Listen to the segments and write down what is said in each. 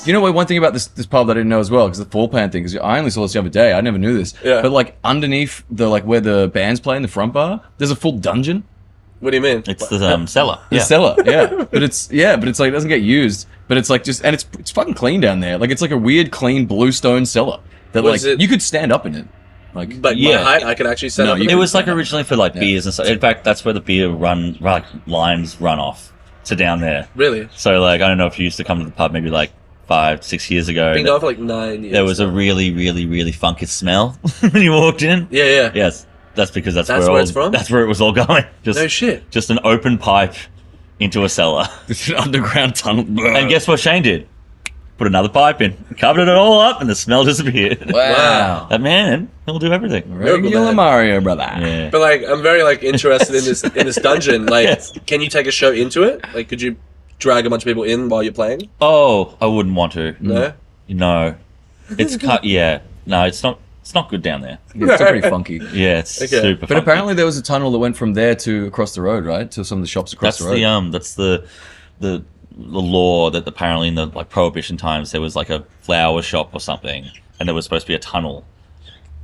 You know what? One thing about this pub that I didn't know as well, because the floor plan thing, because I only saw this the other day. I never knew this. Yeah. But like underneath the like where the band's playing, the front bar, there's a full dungeon. What do you mean? It's the cellar. The cellar, yeah. But it's like it doesn't get used. But it's like just, and it's fucking clean down there. Like it's like a weird clean bluestone cellar that Was like it- you could stand up in it. Like But Yeah. my height, I could actually set No, up. you- It was like originally for like beers and stuff. In fact, that's where the beer lines run off to down there. Really? So like, I don't know if you used to come to the pub maybe like 5-6 years ago. Been going for like 9 years. There was a really, really, really funky smell when you walked in. Yeah. Yes, that's because that's That's where where it's from? That's where it was all going. Just, No shit. Just an open pipe into a cellar. it's an underground tunnel. And guess what Shane did? Put another pipe in, covered it all up, and the smell disappeared. Wow. That man, he'll do everything. Regular man. Mario, brother. Yeah. But like, I'm very like interested in this dungeon. Like, Yes. can you take a show into it? Like, could you drag a bunch of people in while you're playing? Oh, I wouldn't want to. No. No, it's cut. Yeah, no, it's not. It's not good down there. Yeah, it's pretty funky. Yeah, it's Okay. super. But funky. apparently there was a tunnel that went from there to across the road, right? To some of the shops across that's the road. that's the law that apparently in the like prohibition times there was like a flower shop or something, and there was supposed to be a tunnel.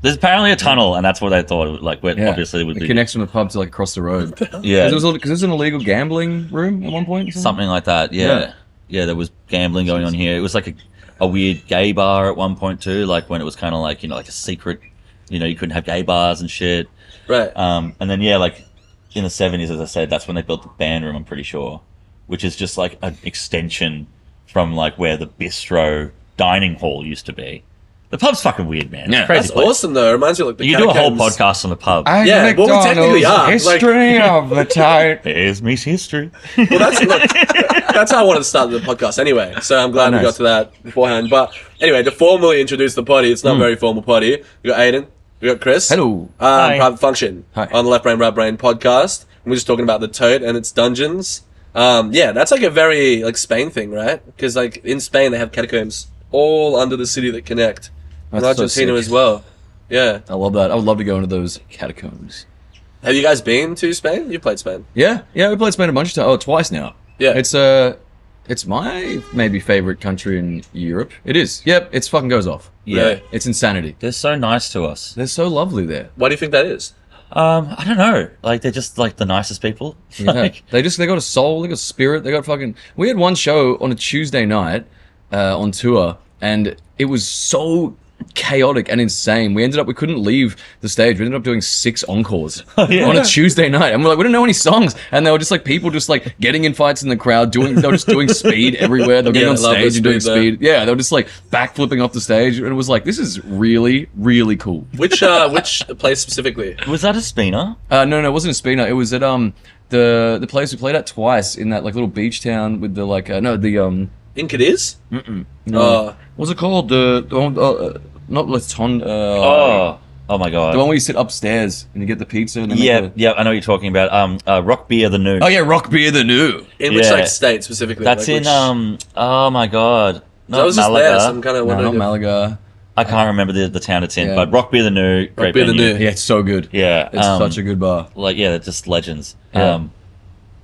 There's apparently a tunnel, and that's what they thought. It would, like, where Yeah. obviously it would It be. connects from the pub to like across the road. Yeah, Because it was an illegal gambling room at one point. Or something like that. Yeah. Yeah, there was gambling going on here. It was like a weird gay bar at one point too, like when it was kind of like, you know, like a secret, you know, you couldn't have gay bars and shit. Right. And then, yeah, like in the 70s, as I said, that's when they built the band room, I'm pretty sure, which is just like an extension from like where the bistro dining hall used to be. The pub's fucking weird, man. It's Yeah. a crazy That's place. awesome though. It reminds me of like the You could do a whole catacombs. podcast on the pub. Yeah, well, we technically are, like- History of the town. Here's Me's history. Well, that's how I wanted to start the podcast anyway. So I'm glad we nice. got to that beforehand. But anyway, to formally introduce the potty, it's not a very formal potty. We got Aiden, we got Chris. Hello. Hi. Private Function Hi. on the Left Brain Right Brain podcast. And we're just talking about the Toad and its dungeons. Yeah, that's like a very like Spain thing, right? Because like in Spain they have catacombs all under the city that connect. In That's so Argentina sick. as well. Yeah. I love that. I would love to go into those catacombs. Have you guys been to Spain? You played Spain. Yeah, we played Spain a bunch of times. Oh, twice now. Yeah. It's my maybe favorite country in Europe. It is. Yep, it's fucking goes off. Yeah. Really? It's insanity. They're so nice to us. They're so lovely there. Why do you think that is? I don't know. Like, they're just like the nicest people. Yeah. Like, they got a soul, they got spirit, they got fucking. We had one show on a Tuesday night on tour, and it was so chaotic and insane. We couldn't leave the stage. We ended up doing 6 encores yeah. on a Tuesday night, and we're like, we didn't know any songs, and they were just like people just like getting in fights in the crowd, they were just doing speed everywhere. They were getting Yeah, on I love the stage and doing speed there. speed. Yeah, they were just like backflipping off the stage, and it was like, this is really, really cool. Which place specifically? was that a spinner? No, it wasn't in Spina. It was at the place we played at twice in that like little beach town with the like In Cadiz? no. What's it called? Not Laton. Oh my god. The one where you sit upstairs and you get the pizza. And then Yeah, make yeah, I know what you're talking about. Rock Beer the New. Oh yeah, Rock Beer the New. In which Yeah. like state specifically? That's like, in which- oh my god. I Not was just there, Malaga. so I'm kind of No, wondering. not Malaga. I can't remember the town it's in, Yeah. but Rock Beer the New, great Beer the venue. New. Yeah, it's so good. Yeah, It's such a good bar. like yeah, they're just legends. Yeah.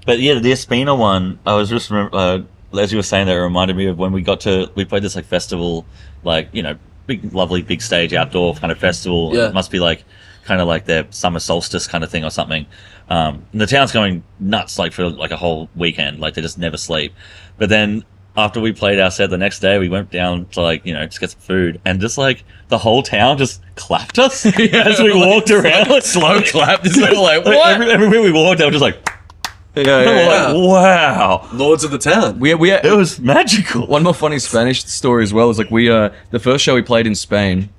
But yeah, the Espina one, I was just as you were saying that, it reminded me of when we played this like festival, like, you know, big lovely big stage outdoor kind of festival. Yeah. It must be like kind of like their summer solstice kind of thing or something. And the town's going nuts like for like a whole weekend, like they just never sleep. But then after we played our set the next day, we went down to like, you know, just get some food, and just like the whole town just clapped us as we walked around. Like, Slow clap. Just like what? everywhere we walked, they were just like, Yeah, like, wow, Lords of the Town. We it was magical. one more funny Spanish story as well is like the first show we played in Spain.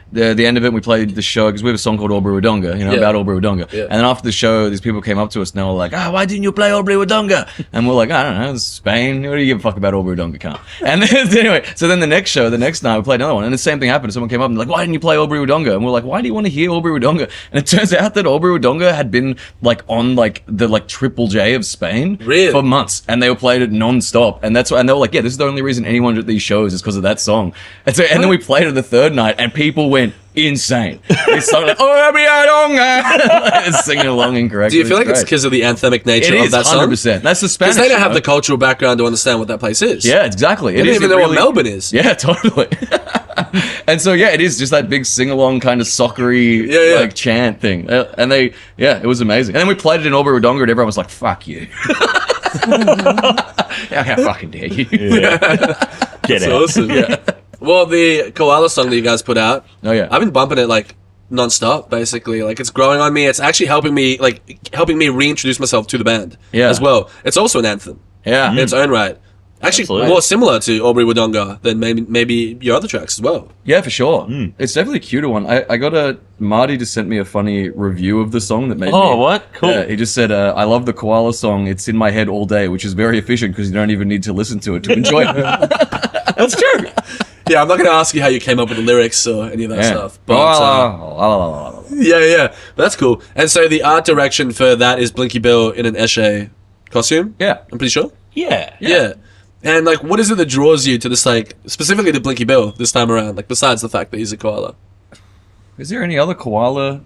The end of it, we played the show because we have a song called Obra Wodonga, you know, Yeah. about Obra Wodonga. Yeah. And then after the show, these people came up to us and they were like, why didn't you play Obra Wodonga? And we're like, I don't know, it's Spain. What do you give a fuck about Obra Wodonga, cunt? And then, anyway, so then the next night, we played another one, and the same thing happened. Someone came up and like, why didn't you play Obra Wodonga? And we're like, why do you want to hear Obra Wodonga? And it turns out that Obra Wodonga had been like on like the like Triple J of Spain Really? for months, and they were played it non-stop, and and they were like, yeah, this is the only reason anyone at these shows is because of that song. And then we played it the third night, and people went insane. They started like, oh, singing along incorrectly. Do you feel like it's because of the anthemic nature it of is that song? 100%. That's the Spanish. Because they don't have you the know? cultural background to understand what that place is. Yeah, exactly. They don't even know what Melbourne is. Yeah, totally. And so yeah, it is just that big sing along kind of soccery like chant thing, and it was amazing. And then we played it in Albury Wodonga, and everyone was like, "Fuck you." How fucking dare you? Get That's out. awesome. Yeah. Well, the Koala song that you guys put out, Oh yeah. I've been bumping it like non-stop, basically. Like, it's growing on me. It's actually helping me reintroduce myself to the band as well. It's also an anthem Yeah. in its own right. Actually, Absolutely. more similar to Albury Wodonga than maybe your other tracks as well. Yeah, for sure. It's definitely a cuter one. I got Marty just sent me a funny review of the song that made me. Oh, what? Cool. Yeah, he just said, I love the Koala song. It's in my head all day, which is very efficient because you don't even need to listen to it to enjoy it. That's true. Yeah, I'm not going to ask you how you came up with the lyrics or any of that stuff. But yeah, but that's cool. And so the art direction for that is Blinky Bill in an Esche costume. Yeah. I'm pretty sure. Yeah. And like, what is it that draws you to this, like, specifically to Blinky Bill this time around? Like, besides the fact that he's a koala. Is there any other koala?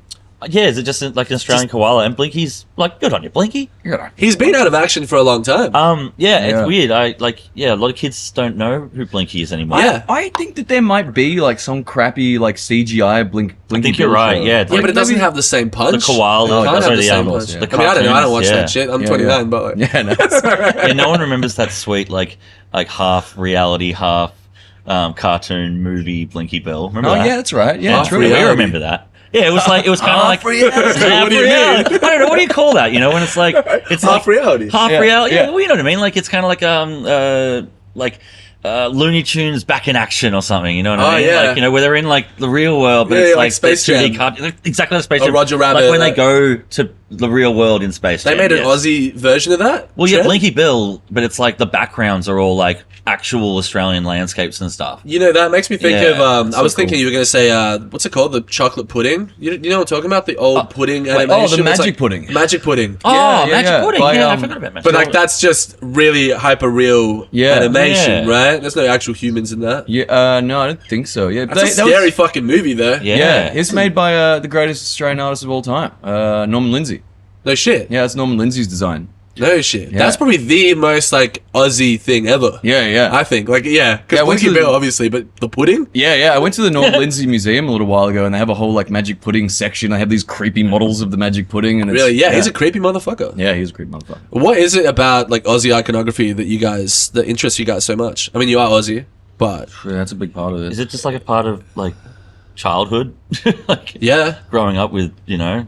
Yeah, is it just like an Australian koala? And Blinky's like, good on you, Blinky. He's been out of action for a long time. Yeah, Yeah. it's weird. A lot of kids don't know who Blinky is anymore. Yeah. I think that there might be like some crappy like CGI Blinky. I think you're right. Yeah, it's Yeah, like but it doesn't have the same the punch. koala. It can't sorry, have the same the punch. yeah. the I mean, I don't know. I don't watch cartoons, that shit. I'm Yeah, 29, but like, Yeah, no. Yeah, no one remembers that sweet like half reality, half cartoon movie Blinky Bill. Remember Oh that? yeah, that's right. Yeah, Half true. We reality. remember that. Yeah, it was kind of like What do you mean? I don't know. What do you call that? You know, when it's like it's half like reality. half Yeah, reality. yeah. Yeah, well, you know what I mean. Like it's kind of like Looney Tunes back in action or something. You know what I Oh, mean? yeah. Like, you know, where they're in like the real world, but Yeah, it's yeah, like like Space the 2D Jam. exactly like Space Or Jam. Roger Rabbit, Like when they like- go to the real world in Space They Jam. made an yes. Aussie version of that. Well, yeah, Trev? Blinky Bill, but it's like the backgrounds are all like actual Australian landscapes and stuff. You know, that makes me think Yeah, of. I was so thinking cool. you were going to say, what's it called? The chocolate pudding? You know what I'm talking about? The old pudding animation? oh, the It's magic pudding. Magic pudding. Oh, yeah, Magic yeah. Pudding. By, Yeah, I um, forgot about Magic But Pudding. like, that's just really hyper real Yeah. animation, Yeah. right? There's no actual humans in that. Yeah, no, I don't think so. Yeah, That's a scary fucking movie, though. Yeah. it's made by the greatest Australian artist of all time, Norman Lindsay. No shit. Yeah, it's Norman Lindsay's design. No shit. Yeah. That's probably the most like Aussie thing ever. Yeah, yeah. I think. Like, yeah, because Yeah, I went Blinky to- Bill, obviously, but the pudding. Yeah. I went to the Norman Lindsay Museum a little while ago, and they have a whole like magic pudding section. They have these creepy models of the magic pudding, and it's, Really? Yeah, he's a creepy motherfucker. yeah, he's a creepy motherfucker. What is it about like Aussie iconography that interests you guys so much? I mean, you are Aussie, but Yeah, that's a big part of it. Is it just like a part of like childhood, like yeah, growing up with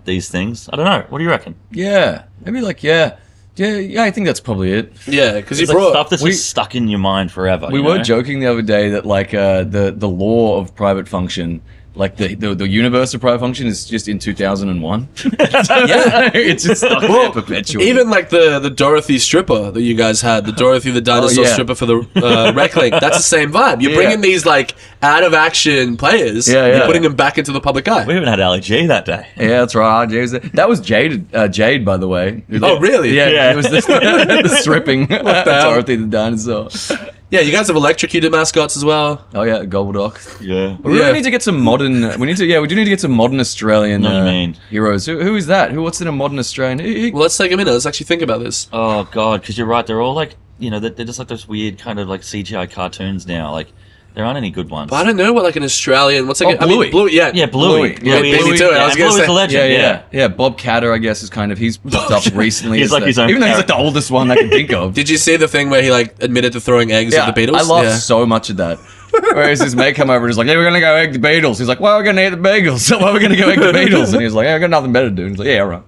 these things? I don't know. What do you reckon? Yeah, maybe like yeah. I think that's probably it. yeah, because you It's like brought. stuff that's we- just stuck in your mind forever. We you were know? joking the other day that like the law of private function, like the universe of private function, is just in 2001. Yeah. it's just stuck there perpetually. Even like the Dorothy stripper that you guys had, the Dorothy the dinosaur Oh, yeah. stripper for the Rec Link, that's the same vibe. You're Yeah. bringing these like out of action players, Yeah, you're yeah. putting them back into the public eye. We even had Ali G that day. Yeah, that's right. That was Jade, by the way. Oh, really? Yeah, Yeah. it was the stripping hell? Dorothy the dinosaur. Yeah, you guys have electrocuted mascots as well. Oh yeah, Gobbledock. Yeah. We really Yeah. need to get some modern. We do need to get some modern Australian Know what you mean. heroes. Who is that? What's in a modern Australian? Well, let's take a minute. Let's actually think about this. Oh god, because you're right. They're all like they're just like those weird kind of like CGI cartoons now. Like there aren't any good ones. But I don't know what like an Australian. What's like? Oh, I mean, Bluey. Bluey. Yeah, Yeah, Bluey. Yeah, Bluey is- Bluey too, I was and gonna Bluey's say- the legend. Yeah. Bob Catter, I guess, is kind of he's popped up recently. He's as like the- his own even though he's like the character. oldest one I can think of. Did you see the thing where he like admitted to throwing eggs at the Beatles? I love Yeah. so much of that. Whereas his mate come over and he's like, "Hey, we're gonna go egg the Beatles." He's like, "Well, we're gonna eat the Beatles. So why are we gonna go egg the Beatles?" And he's like, "Yeah, I got nothing better to do." And he's like, "Yeah, right."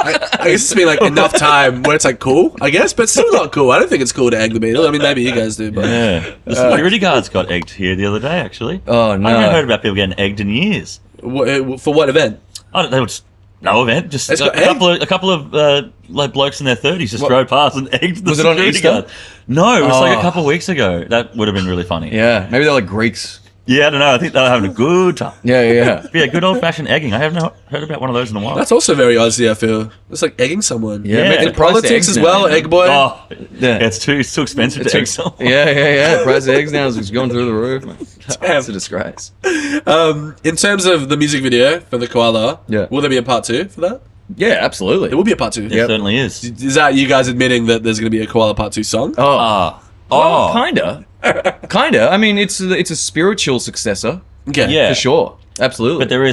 I guess it's been like enough time where it's like cool, I guess, but still not cool. I don't think it's cool to egg the Beatles. I mean, maybe you guys do, but Yeah. The security guards got egged here the other day. Actually. Oh, no. I haven't heard about people getting egged in years. For what event? I don't. They were just no event. Just It's a got egged? couple of like blokes in their 30s just drove past and egged the Was it on security Easter? guard. No, it was like a Oh. couple of weeks ago. That would have been really funny. Yeah, maybe they're like Greeks. Yeah, I don't know. I think they were having a good time. Yeah. Yeah, good old fashioned egging. I haven't heard about one of those in a while. That's also very Aussie, I feel. It's like egging someone. Yeah, Yeah. In politics as well, egg boy. Oh, Yeah. it's too expensive to egg someone. Yeah. The price of eggs now is just going through the roof. Man. Damn. It's a disgrace. In terms of the music video for the koala, Yeah. will there be a part 2 for that? Yeah, absolutely. There will be a part 2. It certainly is. Is that you guys admitting that there's going to be a koala part 2 song? Oh, Oh, kinda. I mean, it's a spiritual successor Okay. yeah. for sure. Absolutely. But there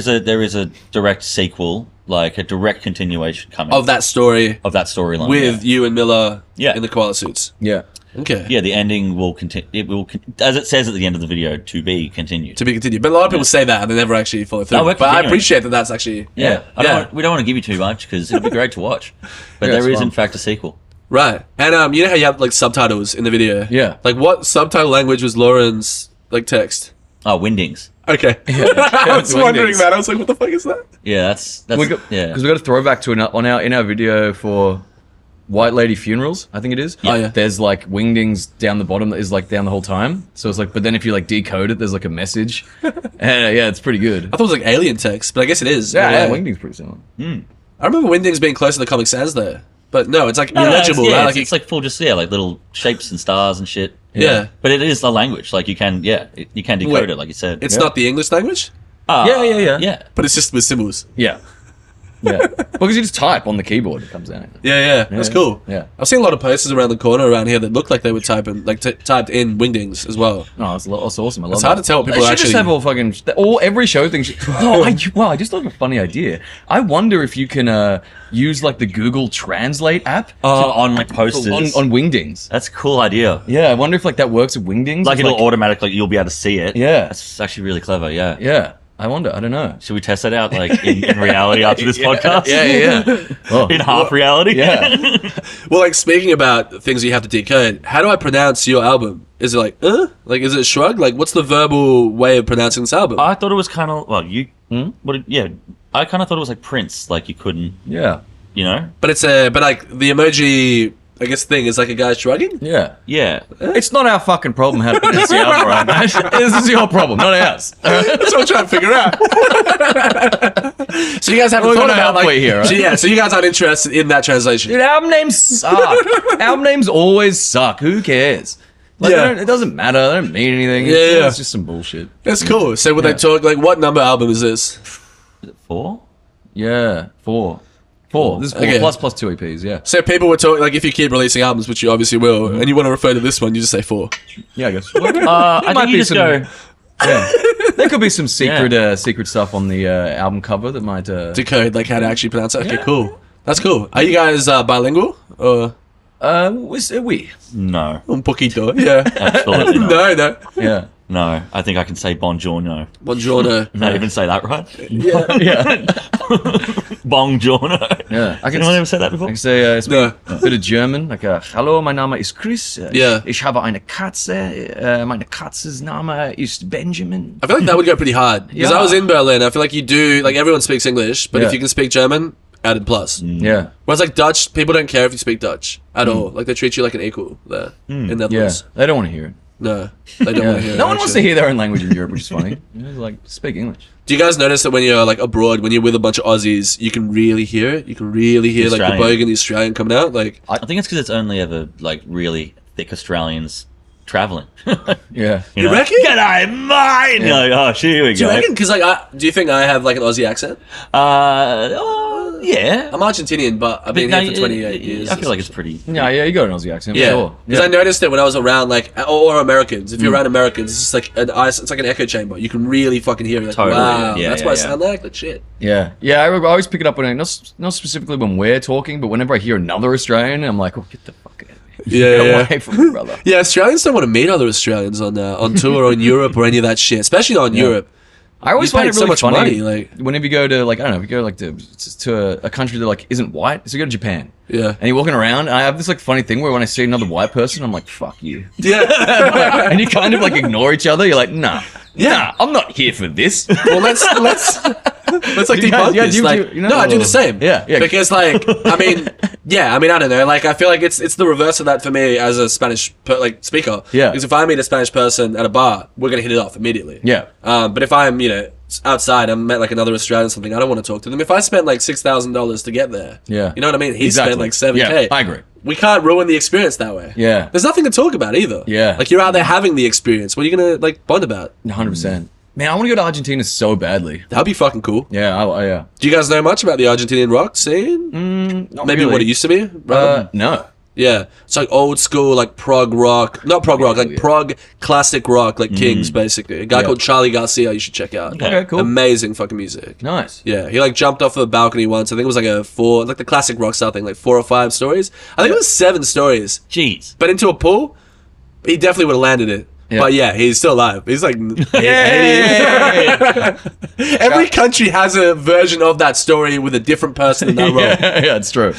is a direct sequel, like a direct continuation coming Of that story of that storyline with you and Miller Yeah. in the koala suits. Yeah. Okay. Yeah, the ending will continue. It will, as it says at the end of the video, to be continued. To be continued. But a lot of people say that and they never actually follow through. No, we're but I continuing. appreciate that that's actually... Yeah, Yeah. we don't want to give you too much because it'd be great to watch. But Yeah, there it's is, fun. in fact, a sequel. Right. And you know how you have like subtitles in the video? Yeah. Like what subtitle language was Lauren's like text? Oh, Windings. Okay. I was it's wondering Wingdings. that. I was like, what the fuck is that? Yeah, that's we yeah. because we got a throwback to in our video for White Lady Funerals, I think it is. Oh, yeah. There's like wingdings down the bottom that is like down the whole time. So it's like, but then if you like decode it, there's like a message. Yeah, it's pretty good. I thought it was like alien text, but I guess it is. Yeah, wingdings pretty similar. I remember Windings being close to the Comic Sans though. But no, it's like No, illegible, it's, yeah, right? it's, it's like full, just like little shapes and stars and shit. Yeah. But it is a language. Like you can, you can decode Wait, it, like you said. it's Yeah. not the English language, Yeah. Yeah. but it's just with symbols. Yeah. Yeah. Because you just type on the keyboard, it comes out. Yeah, that's Yeah. cool. Yeah. I've seen a lot of posters around the corner around here that look like they were typing, like typed in Wingdings as well. No, it's awesome. I love It's hard to tell what people They are should just actually- have all fucking every show thing. I just thought of a funny idea. I wonder if you can use like the Google Translate app On like posters. on Wingdings. That's a cool idea. Yeah, I wonder if like that works with Wingdings. Like It's it'll automatically, you'll be able to see it. Yeah. That's actually really clever. Yeah. Yeah, I wonder. I don't know. Should we test that out, like in reality after this podcast? Yeah. Oh, In half reality. yeah. Well, like speaking about things you have to decode, how do I pronounce your album? Is it like, Like, is it a shrug? Like, what's the verbal way of pronouncing this album? I thought it was kind of I kind of thought it was like Prince, like you couldn't, Yeah. you know? But but like the emoji, I guess thing is like a guy shrugging. Yeah. Yeah. It's not our fucking problem how to pronounce the album, right, mate? This is your problem, not ours. That's what I'm trying to figure out. So you guys haven't We're thought gonna about like, halfway here, right? so you guys aren't interested in that translation. Dude, album names suck. Album names always suck. Who cares? Like, Yeah. it doesn't matter. They don't mean anything. Yeah. It's just some bullshit. That's cool. So would Yeah. they talk like what number album is this? Is it 4? Yeah, four. This is four Okay. plus 2 EPs. Yeah, So people were talking like if you keep releasing albums, which you obviously will, and you want to refer to this one, you just say 4. yeah. I guess. I think you just go. Yeah. There could be some secret stuff on the album cover that might. Decode like how to actually pronounce it. Okay, cool. That's cool. Are you guys bilingual or we? No. un poquito? Yeah. Absolutely not. No. Yeah. No. I think I can say buongiorno. Buongiorno. Did I even say that right? Yeah. Buongiorno. Yeah. I Has can. anyone ever said that before? I can say No. a bit of German, like Hallo, mein Name ist Chris. Yeah. Ich habe eine Katze. Meine Katze's Name ist Benjamin. I feel like that would go pretty hard because Yeah. I was in Berlin. I feel like you do like everyone speaks English, but Yeah. if you can speak German, added plus. Yeah. Whereas like Dutch, people don't care if you speak Dutch at all. Like they treat you like an equal there in Yeah. Netherlands. They don't want to hear it. No, they don't want to hear. No it, one wants to actually. hear their own language in Europe, which is funny. Like, speak English. Do you guys notice that when you're like abroad, when you're with a bunch of Aussies, you can really hear it? You can really hear like the Australian. bogan, the Australian coming out. Like, I think it's because it's only ever like really thick Australians traveling. Yeah. You reckon? G'day, mate! Yeah. Like, oh, here we do you go. reckon? Because like, do you think I have like an Aussie accent? Yeah. I'm Argentinian, but I've been No, here for 28 years. I feel like it's pretty. Yeah, you got an Aussie accent. Yeah, Sure. because Yeah. I noticed it when I was around like or Americans. If you're around Americans, it's just like it's like an echo chamber. You can really fucking hear it. Like, Totally. wow, Yeah, that's yeah, what I yeah. sound like. Like shit. Yeah, I always pick it up when not specifically when we're talking, but whenever I hear another Australian, I'm like, oh, get the fuck out of here. Get away from me, brother. Yeah, Australians don't want to meet other Australians on tour or in Europe or any of that shit, especially not in Europe. I always You find paid it so really much funny. money, like- whenever you go to like I don't know, if you go like to a country that like isn't white, so you go to Japan. Yeah. And you're walking around, and I have this like funny thing where when I see another white person, I'm like, fuck you. Yeah. And you kind of like ignore each other. You're like, nah, Yeah, I'm not here for this. Well, let's like You guys- debunk yeah, this. you Like, do- you know- no, I do the same. Yeah, yeah. Because like, I mean, I don't know. Like, I feel like it's the reverse of that for me as a Spanish speaker. Yeah. Because if I meet a Spanish person at a bar, we're gonna hit it off immediately. Yeah. But if I'm outside, I met like another Australian or something, I don't want to talk to them. If I spent like $6,000 to get there, Yeah. you know what I mean? He Exactly. spent like $7K. Yeah, I agree. We can't ruin the experience that way. Yeah. There's nothing to talk about either. Yeah. Like you're out there having the experience. What are you gonna like bond about? 100%. Man, I want to go to Argentina so badly. That'd be fucking cool. Yeah, yeah. Do you guys know much about the Argentinian rock scene? Not Maybe really. what it used to be? No. Yeah. It's like old school, like prog rock. Not prog rock, like Yeah. prog classic rock, like Kings, basically. A guy Yeah. called Charlie Garcia you should check out. Okay, cool. Amazing fucking music. Nice. Yeah, he like jumped off a balcony once. I think it was like the classic rock style thing, like 4 or 5 stories. I think it was 7 stories. Jeez. But into a pool, he definitely would have landed it. Yeah. But yeah, he's still alive. He's like, Yeah. every country has a version of that story with a different person in that role. Yeah, it's true.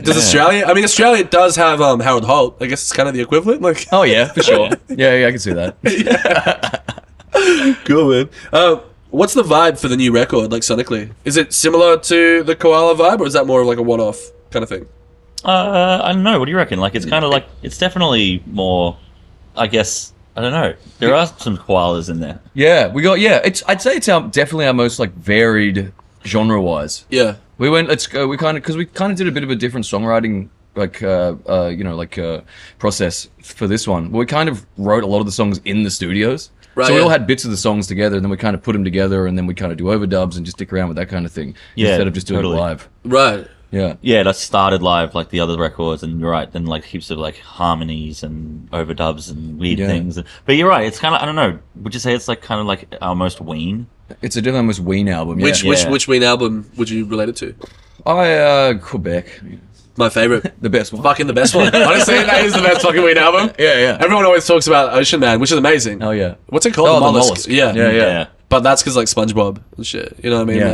Does Australia? I mean, Australia does have Harold Holt. I guess it's kind of the equivalent. Like, Oh yeah, for sure. Yeah, I can see that. cool, man. What's the vibe for the new record, like sonically? Is it similar to the Koala vibe, or is that more of like a one-off kind of thing? I don't know. What do you reckon? Like, it's kind of like it's definitely more. I guess I don't know. There are some koalas in there. Yeah, I'd say it's definitely our most like varied genre wise. Yeah. We went. We kind of did a bit of a different songwriting process for this one. We kind of wrote a lot of the songs in the studios. Right, So we yeah. all had bits of the songs together, and then we kind of put them together, and then we kind of do overdubs and just stick around with that kind of thing Yeah, instead of just doing totally. it live. Right. Yeah. Yeah, that started live like the other records, and you're right. Then like heaps of like harmonies and overdubs and weird Yeah. things. But you're right. It's kind of I don't know. Would you say it's like kind of like our most Ween? It's a definitely almost Ween album. Yeah. Which Ween album would you relate it to? Quebec, My favorite. the best one. Fucking the best one. Honestly, that is the best fucking Ween album. Yeah, yeah. Everyone always talks about Ocean Man, which is amazing. Oh yeah. What's it called? Oh, the the mollusk. mollusk. Yeah. Yeah. But that's because like SpongeBob and shit. You know what I mean? Yeah.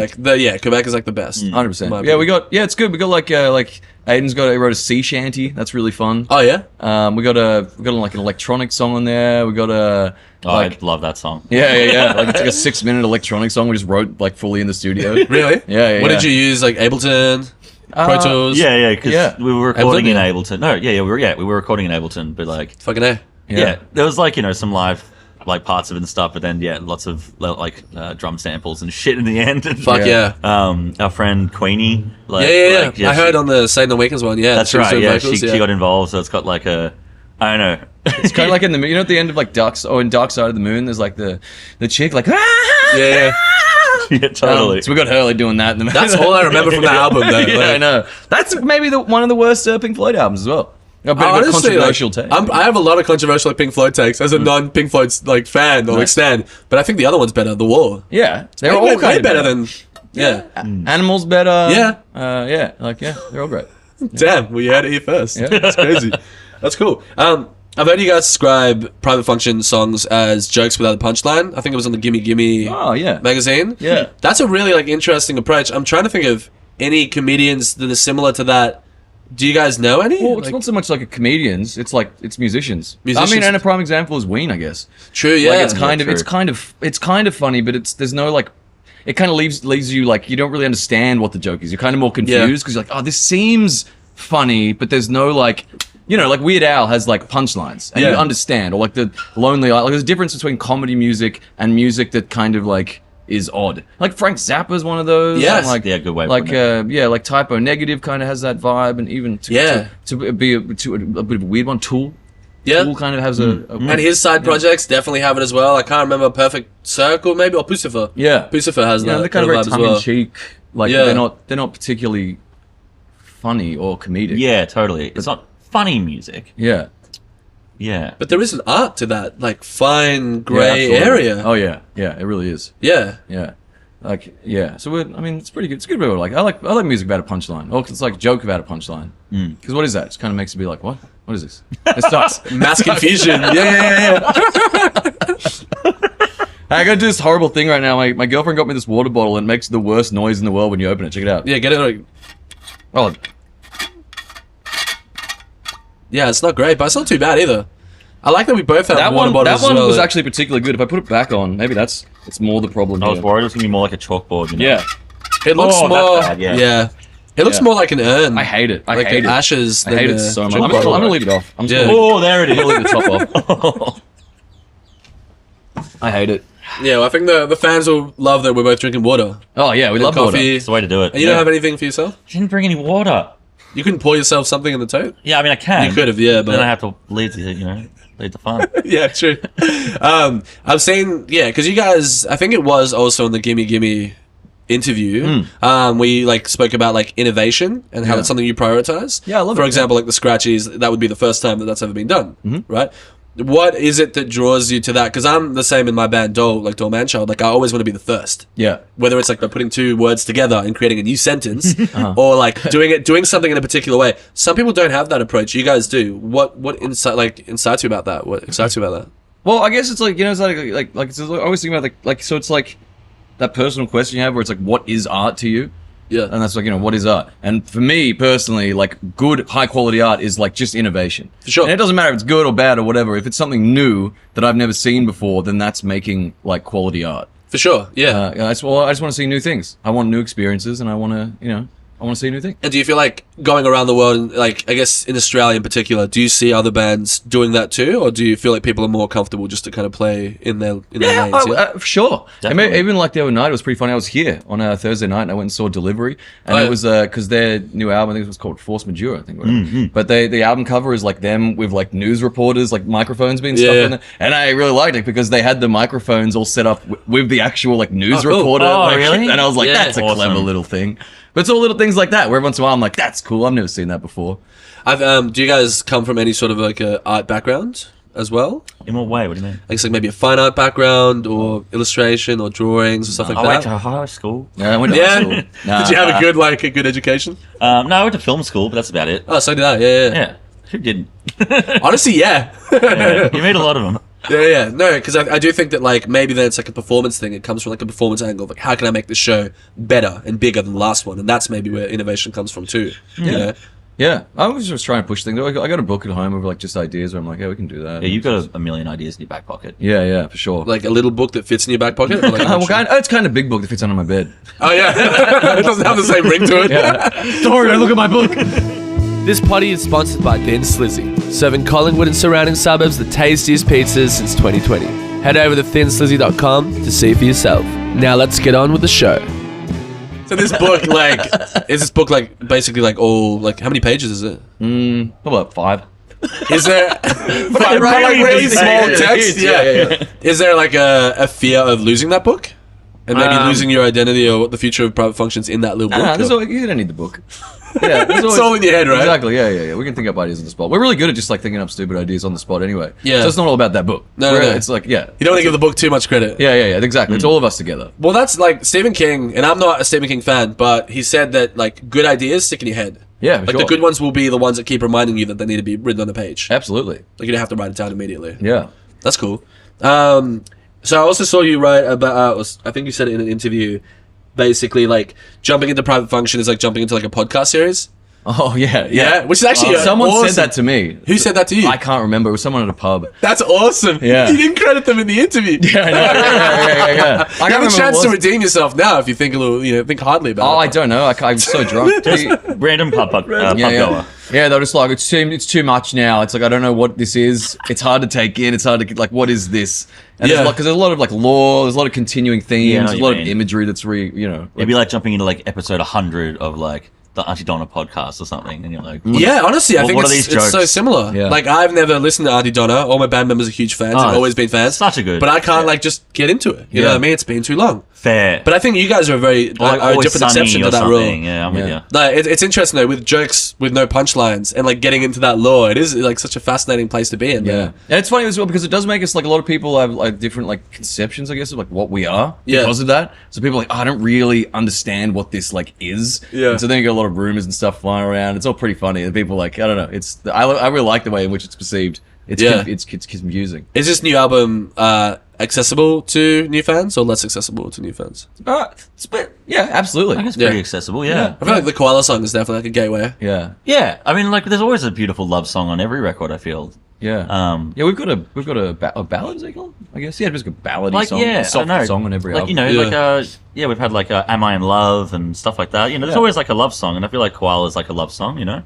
Like Quebec is like the best. 100%. My Yeah, opinion. it's good. We got like Aiden's he wrote a sea shanty. That's really fun. Oh yeah. We got like an electronic song on there. We got a Oh, I love that song. yeah. Like it's like a 6-minute electronic song we just wrote like fully in the studio. Really? Yeah. What did you use? Like Ableton, Pro Tools. Yeah, because Yeah. we were recording Ableton, in yeah. Ableton. No, we were recording in Ableton, but like Fucking A. yeah, there was like some live like parts of it and stuff, but then lots of like drum samples and shit in the end. Fuck yeah. Our friend Queenie. Like, Yeah. like, I heard she- on the Satan and Weekends one. Yeah. That's she was right. doing Yeah, vocals, she got involved, so it's got like a I don't know. It's kind of like in the at the end of like in Dark Side of the Moon. There's like the chick like Yeah. yeah, totally. so we got Hurley doing that. In the That's all I remember from that album, though. Yeah, Like- I know. That's maybe one of the worst Pink Floyd albums as well. A bit of a Honestly, controversial like, take. I have a lot of controversial Pink Floyd takes as a non-Pink Floyd like fan or like Nice. stan, but I think the other one's better. The Wall. Yeah, they're Way- all way kind of better than. Yeah. Animals better. Yeah. They're all great. Damn, we heard it here first. Yeah. That's crazy. That's cool. I've heard you guys describe Private Function songs as jokes without a punchline. I think it was on the Gimme Gimme Oh yeah, magazine. Yeah. That's a really like interesting approach. I'm trying to think of any comedians that are similar to that. Do you guys know any? Well, it's Like- not so much like a comedians. It's like it's musicians. Musicians. I mean, and a prime example is Ween, I guess. True, yeah. Like it's true. kind of funny, but there's no like. It kind of leaves you like you don't really understand what the joke is. You're kind of more confused because you're like, oh, this seems funny, but there's no like. Like Weird Al has like punchlines, and you Yeah. understand, or like the Lonely Island. Like, there's a difference between comedy music and music that kind of like is odd. Like Frank Zappa's one of those. Yes. and, like Yeah, good way of Like putting like Typo Negative kind of has that vibe, and even to be a bit of a weird one. Tool kind of has a And his side projects definitely have it as well. I can't remember Perfect Circle maybe or Pucifer. yeah. Pucifer has Yeah, that they're kind of very vibe as tongue well. in cheek. Like Yeah. they're not particularly funny or comedic. Yeah, totally. It's not funny music. Yeah. Yeah. But there is an art to that, like fine grey Yeah, absolutely. area. Oh yeah, yeah, it really is. Yeah. Yeah, like yeah. So it's pretty good. It's a good. Like I like music about a punchline, or it's like a joke about a punchline. Because what is that? It kind of makes you be like, what? What is this? It starts. Mass confusion. Yeah. I gotta do this horrible thing right now. My girlfriend got me this water bottle and it makes the worst noise in the world when you open it. Check it out. Yeah, get it. Like, Oh, yeah, it's not great, but it's not too bad either. I like that we both have That water one, bottles. that one as well. was actually particularly good. If I put it back on, maybe it's more the problem. I was here. worried it was gonna be more like a chalkboard. You know? Yeah, It looks Oh, that's more. bad, yeah. It looks Yeah. more like an urn. I hate it. I like hate it. ashes. I hate than it a so much. drink I'm bottle. gonna leave it off. I'm just Yeah. gonna, Oh, there it I'm is. gonna leave the top off. I hate it. Yeah, well, I think the fans will love that we're both drinking water. Oh yeah, we And love coffee. It's the way to do it. And you don't have anything for yourself? I didn't bring any water. You couldn't pour yourself something in the tote? Yeah, I mean I can. You could have, yeah, But then I but have to leave the fun. yeah, true. I've seen, yeah, because you guys, I think it was also in the Gimme Gimme interview. We like spoke about like innovation and how Yeah. that's something you prioritize. Yeah, I love For it, example, like the scratchies, that would be the first time that that's ever been done, right? What is it that draws you to that? Because I'm the same in my band, Dole Manchild. Like I always want to be the first. Yeah. Whether it's like by putting two words together and creating a new sentence, Uh-huh. or like doing something in a particular way. Some people don't have that approach. You guys do. What incites you about that? What excites you about that? Well, I guess it's like it's like it's, I always think about like so it's like that personal question you have where it's like what is art to you, Yeah, and that's like what is art, and for me personally, like good high quality art is like just innovation. For sure. And it doesn't matter if it's good or bad or whatever. If it's something new that I've never seen before, then that's making like quality art. for sure. Yeah. I just want to see new things. I want new experiences, and I want to I want to see new things. And do you feel like going around the world, and like I guess in Australia in particular, do you see other bands doing that too, or do you feel like people are more comfortable just to kind of play in their lanes? For sure. Definitely. Even like the other night, it was pretty funny. I was here on a Thursday night, and I went and saw Delivery, and Oh, it yeah. was because their new album, I think it was called Force Majeure, I think. Whatever. But the album cover is like them with like news reporters, like microphones being stuck Yeah. in there, and I really liked it because they had the microphones all set up with the actual like news Oh, cool. reporter. Oh, like, really? And I was like, Yeah. that's a Awesome. clever little thing. But it's all little things like that where every once in a while I'm like, that's cool. I've never seen that before. Do you guys come from any sort of like a art background as well? In what way? What do you mean? Like it's like maybe a fine art background or illustration or drawings or stuff like I went that. to high school. Yeah, I went to Yeah. high school. Nah, Did you have a good education? No, I went to film school, but that's about it. Oh, so did I. Yeah. Yeah. Who didn't? Honestly, yeah. Yeah, you made a lot of them. Yeah. No, because I do think that like maybe then it's like a performance thing. It comes from like a performance angle. Like how can I make this show better and bigger than the last one? And that's maybe where innovation comes from too. You know? Yeah, I was just trying to push things. I got a book at home of like just ideas where I'm like, yeah, we can do that. Yeah, you've got a million ideas in your back pocket. Yeah, for sure. Like a little book that fits in your back pocket. Or like It's kind of big book that fits under my bed. oh yeah, it doesn't have the same ring to it. Don't worry, look at my book. This potty is sponsored by Thin Slizzy, serving Collingwood and surrounding suburbs the tastiest pizzas since 2020. Head over to thinslizzy.com to see for yourself. Now let's get on with the show. So this book, is this book basically like all like how many pages is it? How about 5? Is there Right, like really yeah, small yeah, text? Yeah. Is there like a fear of losing that book? And maybe losing your identity or the future of private functions in that little book? You don't need the book. Yeah, It's all in your head, right? Exactly. Yeah. We can think up ideas on the spot. We're really good at just like thinking up stupid ideas on the spot, anyway. Yeah. So it's not all about that book. No. It's like You don't want to give the book too much credit. Yeah. Exactly. It's all of us together. Well, that's like Stephen King, and I'm not a Stephen King fan, but he said that like good ideas stick in your head. Yeah, for Like sure. the good ones will be the ones that keep reminding you that they need to be written on a page. Absolutely. Like you don't have to write it down immediately. Yeah. That's cool. So I also saw you write about. I think you said it in an interview. Basically, like jumping into private function is like jumping into like a podcast series. Oh yeah. Yeah, which is actually someone awesome. said that to me. Who said that to you? I can't remember. It was someone at a pub. That's awesome. Yeah. You didn't credit them in the interview. Yeah, I know. Yeah. I You have a remember chance what to it was. redeem yourself now if you think a little, think hardly about Oh, it. I don't know. I'm so drunk. Random pub goer. Yeah, they're just like it's too much now. It's like I don't know what this is. It's hard to take in. It's hard to get like what is this? And Yeah. because there's a lot of like lore. There's a lot of continuing themes. Yeah, I know there's a what lot you of mean. imagery that's It'd be like jumping into like episode 100 of like the Auntie Donna podcast or something, and you're like, Yeah, honestly, I think what are it's these so jokes? similar. Yeah. Like, I've never listened to Auntie Donna. All my band members are huge fans. Oh, I've always been fans. such a good- But I can't, like, just get into it. You know Yeah. what I mean? It's been too long. fair. But I think you guys are a like are a Always different Sunny exception or to that rule. something. Yeah, I'm with Yeah. you. No, it's interesting, though, with jokes with no punchlines and, like, getting into that lore. It is, like, such a fascinating place to be in. Yeah, and it's funny as well because it does make us like a lot of people have like different like conceptions, I guess, of like what we are Yeah. because of that. So people are like, I don't really understand what this like is. Yeah. And so then you get a lot of rumors and stuff flying around. It's all pretty funny, and people are like, I don't know. I really like the way in which it's perceived. It's Yeah. it's confusing. Is this new album accessible to new fans or less accessible to new fans? Yeah, absolutely. I guess Yeah. pretty accessible. Yeah. I feel like the Koala song is definitely like a gateway. Yeah. Yeah. I mean, like, there's always a beautiful love song on every record, I feel. Yeah. Yeah, we've got a ballad, is it called? I guess. Yeah, just a ballady Like, song. yeah, a I soft know. song on every Like, album. you know, Yeah. we've had like Am I in Love and stuff like that. You know, there's Yeah. always like a love song, and I feel like Koala's like a love song, you know.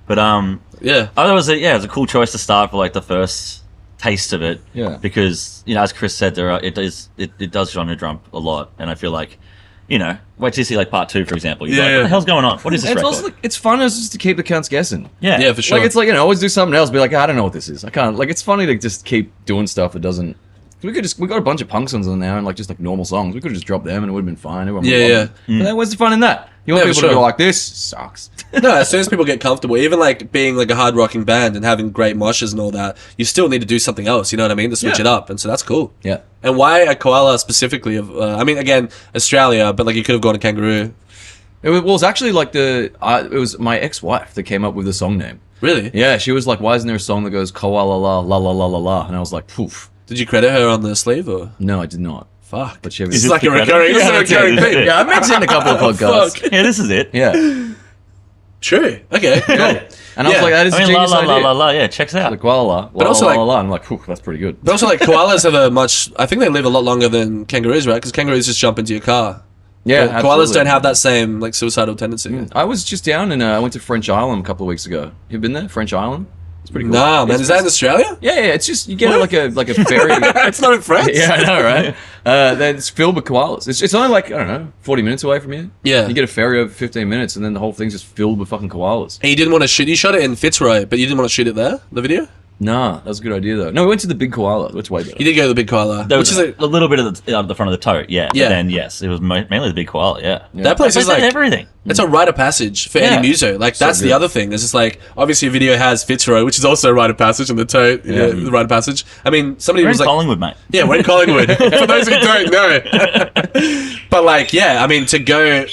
But Yeah. I thought it was it was a cool choice to start for like the first taste of it. Yeah. Because, you know, as Chris said, it does genre jump a lot, and I feel like, you know, wait till you see like part 2, for example. You're like, Yeah. what the hell's going on? What is this It's record? also like, it's fun as just to keep the counts guessing. yeah. Yeah, for sure. Like it's like, you know, always do something else. Be like, I don't know what this is. I can't. Like it's funny to just keep doing stuff that doesn't. We got a bunch of punk songs on there and like just like normal songs. We could have just dropped them and it would have been fine. Everyone would Yeah, love yeah. them. But then where's the fun in that? You want Yeah, for people to sure. go like, this sucks. No, as soon as people get comfortable, even like being like a hard rocking band and having great moshes and all that, you still need to do something else. You know what I mean? To switch Yeah. it up, and so that's cool. Yeah. And why a koala specifically? I mean, again, Australia, but like you could have gone to kangaroo. It was actually like it was my ex-wife that came up with the song name. Really? Yeah, she was like, why isn't there a song that goes koala la la la la la la? And I was like, poof. Did you credit her on the sleeve or? No, I did not. Fuck. But she This is Is like a this the recurring, this is a credit? recurring Yeah, thing. Yeah, I mentioned a couple of podcasts. Fuck. Yeah, this is it. Yeah. True. Okay. Cool. And I was Yeah. like, that is I a mean, la genius la idea. la la la. Yeah, checks out. The koala, But also, la, like- la, la. I'm like, whew, that's pretty good. But also, like koalas have a much. I think they live a lot longer than kangaroos, right? Because kangaroos just jump into your car. Yeah, But koalas absolutely. don't have that same like suicidal tendency. I was just down and I went to French Island a couple of weeks ago. You've been there, French Island? It's pretty cool. Nah, man. It's Is that in Australia? Yeah, it's just you get like a ferry. It's not in France. Yeah, I know, right? Then it's filled with koalas. It's only like, I don't know, 40 minutes away from here. Yeah. You get a ferry over 15 minutes, and then the whole thing's just filled with fucking koalas. And you didn't want to shoot. You shot it in Fitzroy, but you didn't want to shoot it there. The video. Nah, that was a good idea, though. No, we went to the big koala. That's way better. You did go to the big koala, There which was is a little bit of the front of the tote, yeah. Yeah. But then, yes, it was mainly the big koala, yeah. that place is like everything. it's a rite of passage for Yeah. any muso. Like that's the good. other thing. It's just like obviously a video has Fitzroy, which is also a rite of passage, and the tote, yeah, the rite of passage. I mean, somebody We're in was like, Collingwood, mate. yeah, we're in Collingwood. For those who don't know, but like, yeah, I mean, to go,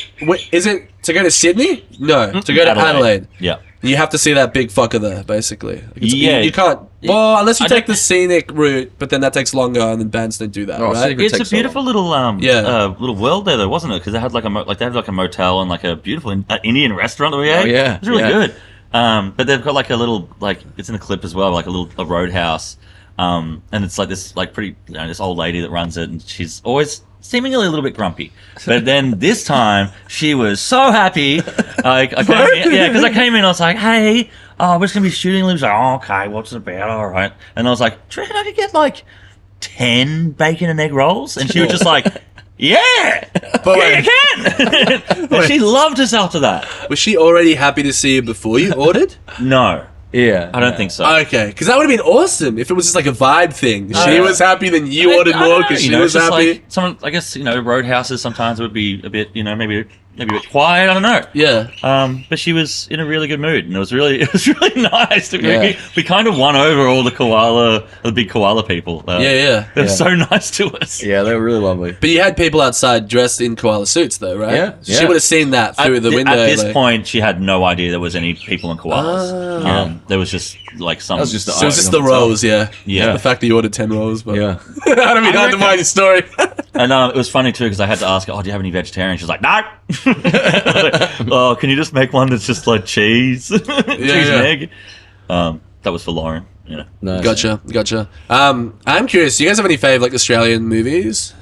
is it to go to Sydney? No, to go to Adelaide. Yeah. You have to see that big fucker there, basically. Like, Yeah. you can't. Well, unless you I take don't- the scenic route, but then that takes longer, and then bands don't do that, Oh, right? scenic route It's a takes so beautiful little little world there, though, wasn't it? Because they had like they had like a motel and like a beautiful Indian restaurant that we ate. yeah, it was really yeah. good. But they've got like a little it's in the clip as well, like a roadhouse. And it's like this pretty this old lady that runs it, and she's always seemingly a little bit grumpy. But then this time she was so happy. I came in, because I came in, I was like, hey. Oh, we're just gonna be shooting. He was like, oh, okay, what's it about? All right. And I was like, do you reckon I could get like 10 bacon and egg rolls? And she was just like, yeah, But yeah, you can. And she loved us after that. Was she already happy to see you before you ordered? No, Yeah. I don't think so. Okay, because that would have been awesome if it was just like a vibe thing. She was happy, then you ordered I don't more know, because you she know, was it's just happy. Like I guess roadhouses sometimes would be a bit, maybe a bit quiet. I don't know. Yeah. But she was in a really good mood, and it was really nice. Yeah. We kind of won over all the big koala people. Yeah. They were so nice to us. Yeah, they were really lovely. But you had people outside dressed in koala suits, though, right? Yeah, She yeah. would have seen that through the window. At this like- point, she had no idea there was any people in koalas. There was just like some. That was just the So it was just icing the on top. rolls, yeah. Yeah. The fact that you ordered 10 rolls, but Yeah. I don't mean hard to find your story. And it was funny too because I had to ask her, "Oh, do you have any vegetarian?" She's like, "No." Oh, can you just make one that's just like cheese, cheese yeah. and egg? That was for Lauren. You know. Nice. Gotcha. I'm curious. Do you guys have any fave like Australian movies?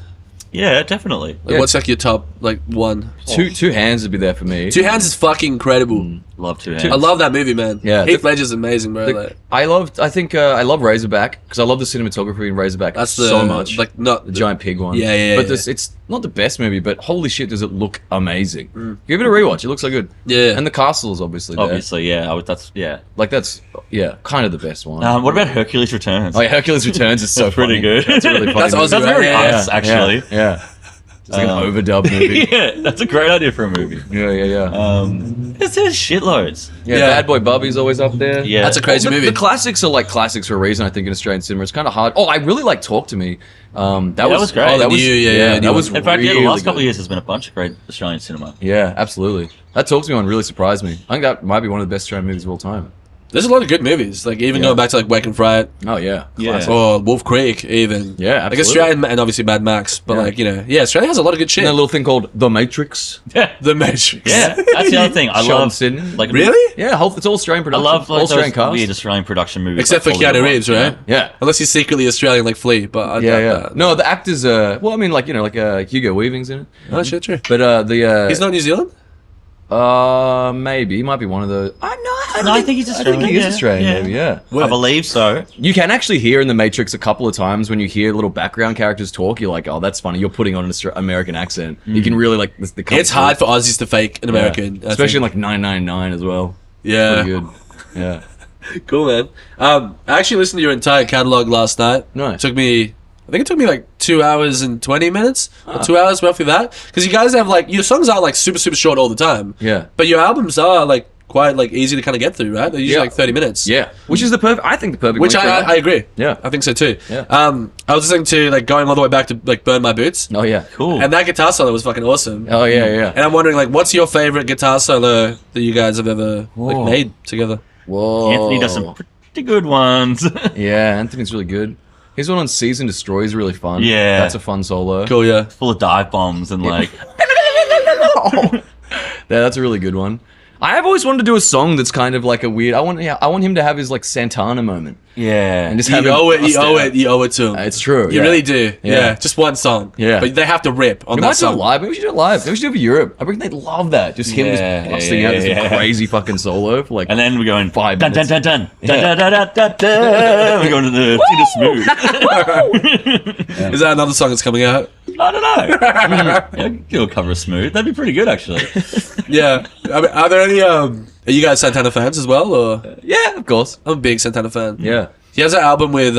Yeah, definitely. Like, Yeah. what's like your top like one? Two hands would be there for me. Two Hands is fucking incredible. Love to. I love that movie, man. Yeah. Heath Ledger's amazing, bro. The- Like, I love Razorback because I love the cinematography in Razorback that's the so much. like not the giant pig one. Yeah. But it's not the best movie, but holy shit, does it look amazing? Give it a rewatch. It looks so good. Yeah. And the castle is obviously there. Obviously, yeah. That's Like that's kind of the best one. What about Hercules Returns? Oh, yeah, Hercules Returns is so That's pretty funny. good. That's a really funny. That's movie. Aussie, That's very right? Yeah, us, actually. Yeah. It's like an overdub movie. Yeah, that's a great idea for a movie. Yeah. There's shitloads. Yeah, Yeah. Bad Boy Bubby's always up there. Yeah, That's a crazy the, movie. The classics are like classics for a reason. I think in Australian cinema, it's kind of hard. Oh, I really like Talk to Me. That was great. Oh, Oh, that the was new- yeah, that new was one. In fact, really the last couple of good. years has been a bunch of great Australian cinema. Yeah, absolutely. That Talk to Me one really surprised me. I think that might be one of the best Australian movies of all time. There's a lot of good movies. Like even Yeah. going back to like Wake and Fright Oh yeah. Yeah. or Wolf Creek, even. Yeah, Like absolutely. Australian and obviously Mad Max, but Yeah. like Australia has a lot of good shit. And that little thing called The Matrix. Yeah. The Matrix. Yeah. That's the other thing. I Shot in love Sydney. like Really? Yeah, it's all Australian I production. love all like Australian those cast. weird Australian production movies. Except for like Keanu Hollywood Reeves, ones, right? Yeah. Unless he's secretly Australian like Flea, but I Yeah, doubt yeah. that. No, the actors. Well, I mean, like Hugo Weaving's in it. Oh shit, true. But the He's not New Zealand? maybe he might be one of the. No, I think he's I think he is Australian, Australian. yeah. Maybe, yeah. I believe so. You can actually hear in the Matrix a couple of times when you hear little background characters talk. You're like, oh, that's funny. You're putting on an American accent. You can really like the. It's hard for Aussies to fake an American, I especially in think. like 999 as well. Yeah. Pretty good. Yeah. Cool, man. I actually listened to your entire catalog last night. Nice. I think it took me like 2 hours and 20 minutes, or 2 hours, roughly that. Because you guys have like your songs are like super short all the time. Yeah. But your albums are like quite like easy to kind of get through, right? They're usually Yeah. like 30 minutes. Yeah. Which is the perfect. I think the perfect. Which length for an I agree. Yeah. I think so too. Yeah. I was listening to like going all the way back to like Burn My Boots, Oh yeah. Cool. and that guitar solo was fucking awesome. Oh yeah, yeah. And I'm wondering like, what's your favorite guitar solo that you guys have ever like Whoa. made together? Whoa. Anthony does some pretty good ones. Yeah, Anthony's really good. His one on Seize and Destroy is really fun. Yeah. That's a fun solo. Cool, yeah. Full of dive bombs and like. Yeah, that's a really good one. I have always wanted to do a song that's kind of like a weird. I want him to have his like Santana moment Yeah. and just You have him owe it. bust You owe out. it. You owe it to him. It's true. You yeah. really do. Yeah. Yeah. Just one song. Yeah. But they have to rip on We that might do it song. live. Maybe we should do it live. Maybe we should do it for Europe. I reckon they'd love that. Just him Yeah, just busting out this yeah. crazy fucking solo for like. And then we're going 5 dun dun minutes. dun dun Yeah. dun dun dun dun dun. We're going to the Smooth. Is that another song that's coming out? I don't know. Yeah, do a cover of Smooth. That'd be pretty good, actually. Yeah. I mean, are there any? Are you guys Santana fans as well? Or Yeah, of course. I'm a big Santana fan. Yeah. He has an album with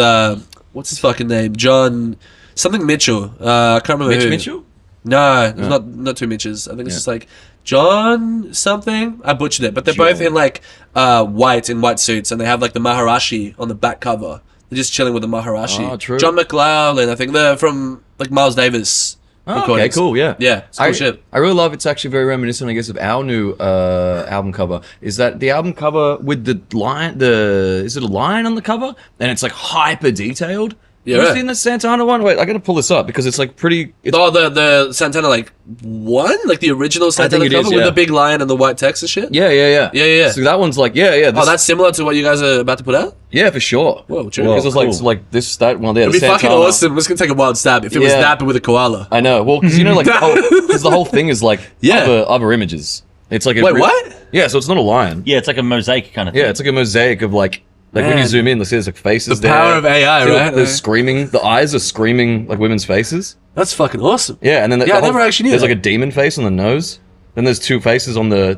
what's his fucking name? John something Mitchell. I can't remember Mitch who. Mitchell. No, it's not two Mitches. I think it's Yeah. just like John something. I butchered it, but they're both John. in like white suits, and they have like the Maharashi on the back cover. They're just chilling with the Maharashi. Oh, true. John McLaughlin, I think they're from like Miles Davis. Oh, okay, recordings. cool. Yeah. Yeah, it's cool I, shit. I really love. It's actually very reminiscent, I guess, of our new album cover. Is that the album cover with the lion? Is it a lion on the cover? And it's like hyper detailed. Yeah, Have you right. seen the Santana one? Wait, I gotta pull this up because it's like pretty. It's, Oh, the Santana like one, like the original Santana it cover is, with yeah. the big lion and the white text and shit. yeah. Yeah. So that one's like, yeah. Oh, This, that's similar to what you guys are about to put out. yeah, for sure. Whoa, true. Because it's like, cool. so like this, that one there. It'd be the fucking Santana. awesome. I'm just gonna take a wild stab if it was Yeah. that but with a koala. I know. Well, because like the whole thing is like Yeah. other images. It's like a Wait, what? Yeah, so it's not a lion. Yeah, it's like a mosaic kind of thing. Yeah, it's like a mosaic of like when you Man. zoom in, there's like faces. The power of AI, Feel- right? They're screaming. The eyes are screaming like women's faces. That's fucking awesome. Yeah, and then Yeah, I never actually knew there's that. like a demon face on the nose. Then there's two faces on the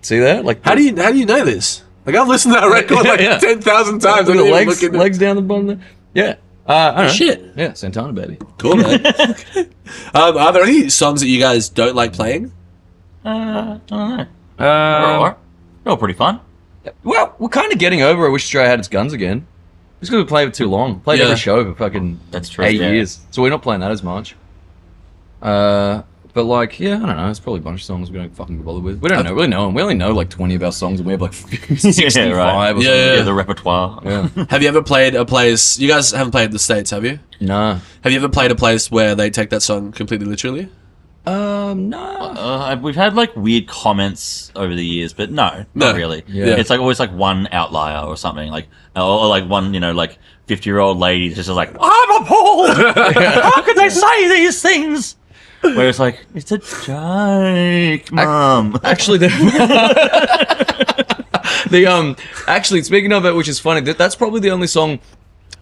see there? Like How do you know this? Like I've listened to that record like Yeah. 10,000 times. I the didn't even legs look into- legs down the bottom there? Yeah. I don't know. Shit. Yeah, Santana baby. Cool, man. Are there any songs that you guys don't like playing? I don't know. They're all pretty fun. Well, we're kind of getting over. I wish Australia had its guns again. Just because we played it too long. Played Yeah. every show for fucking That's true, 8 yeah. years. So we're not playing that as much. But like, yeah, I don't know. It's probably a bunch of songs we don't fucking bother with. We don't really know them. We only know like 20 of our songs, and we have like 65 right. or something. Yeah. Yeah, the repertoire. Yeah. Have you ever played a place? You guys haven't played the States, have you? Nah. Have you ever played a place where they take that song completely literally? No. We've had like weird comments over the years, but no, No. not really. Yeah. It's like always like one outlier or something, like or like one, like 50-year-old lady just like, I'm appalled. How could they say these things? Where it's like, it's a joke, mum. Actually, actually, speaking of it, which is funny, that's probably the only song.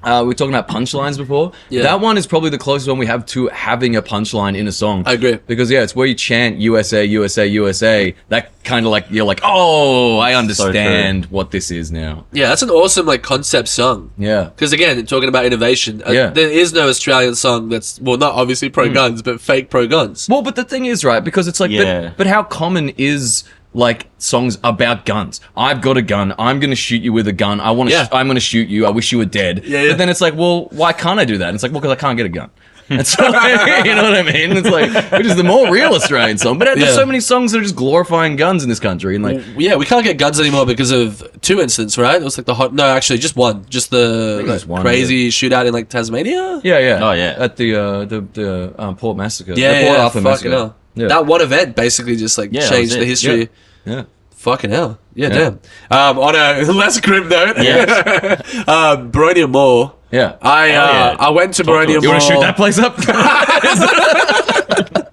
We were talking about punchlines before. Yeah. That one is probably the closest one we have to having a punchline in a song. I agree. Because yeah, it's where you chant USA, USA, USA. That kind of like you're like, oh, I understand what this is now. Yeah, that's an awesome like concept song. Yeah. Because again, talking about innovation, Yeah. there is no Australian song that's not obviously pro guns, but fake pro guns. Well, but the thing is, right? Because it's like, Yeah. but how common is like songs about guns? I've got a gun. I'm gonna shoot you with a gun. I'm gonna shoot you. I wish you were dead. Yeah. But then it's like, well, why can't I do that? And it's like, well, because I can't get a gun. It's like, you know what I mean? It's like, which is the more real Australian song. But there's Yeah. so many songs that are just glorifying guns in this country. And like, Yeah, we can't get guns anymore because of 2 incidents, right? It was like actually just one. Just the just one, crazy shootout in like Tasmania. yeah. Oh, yeah. At the Port Massacre. Yeah, the Port yeah, Arthur fucking Massacre. hell. Yeah. That one event basically just like Yeah, that changed was the it. history. Yeah. Fucking hell. Yeah, Yeah. damn. On a less grim note, Yes. Baronia Mall. Yeah. I went to Baronia Mall. You want to shoot that place up?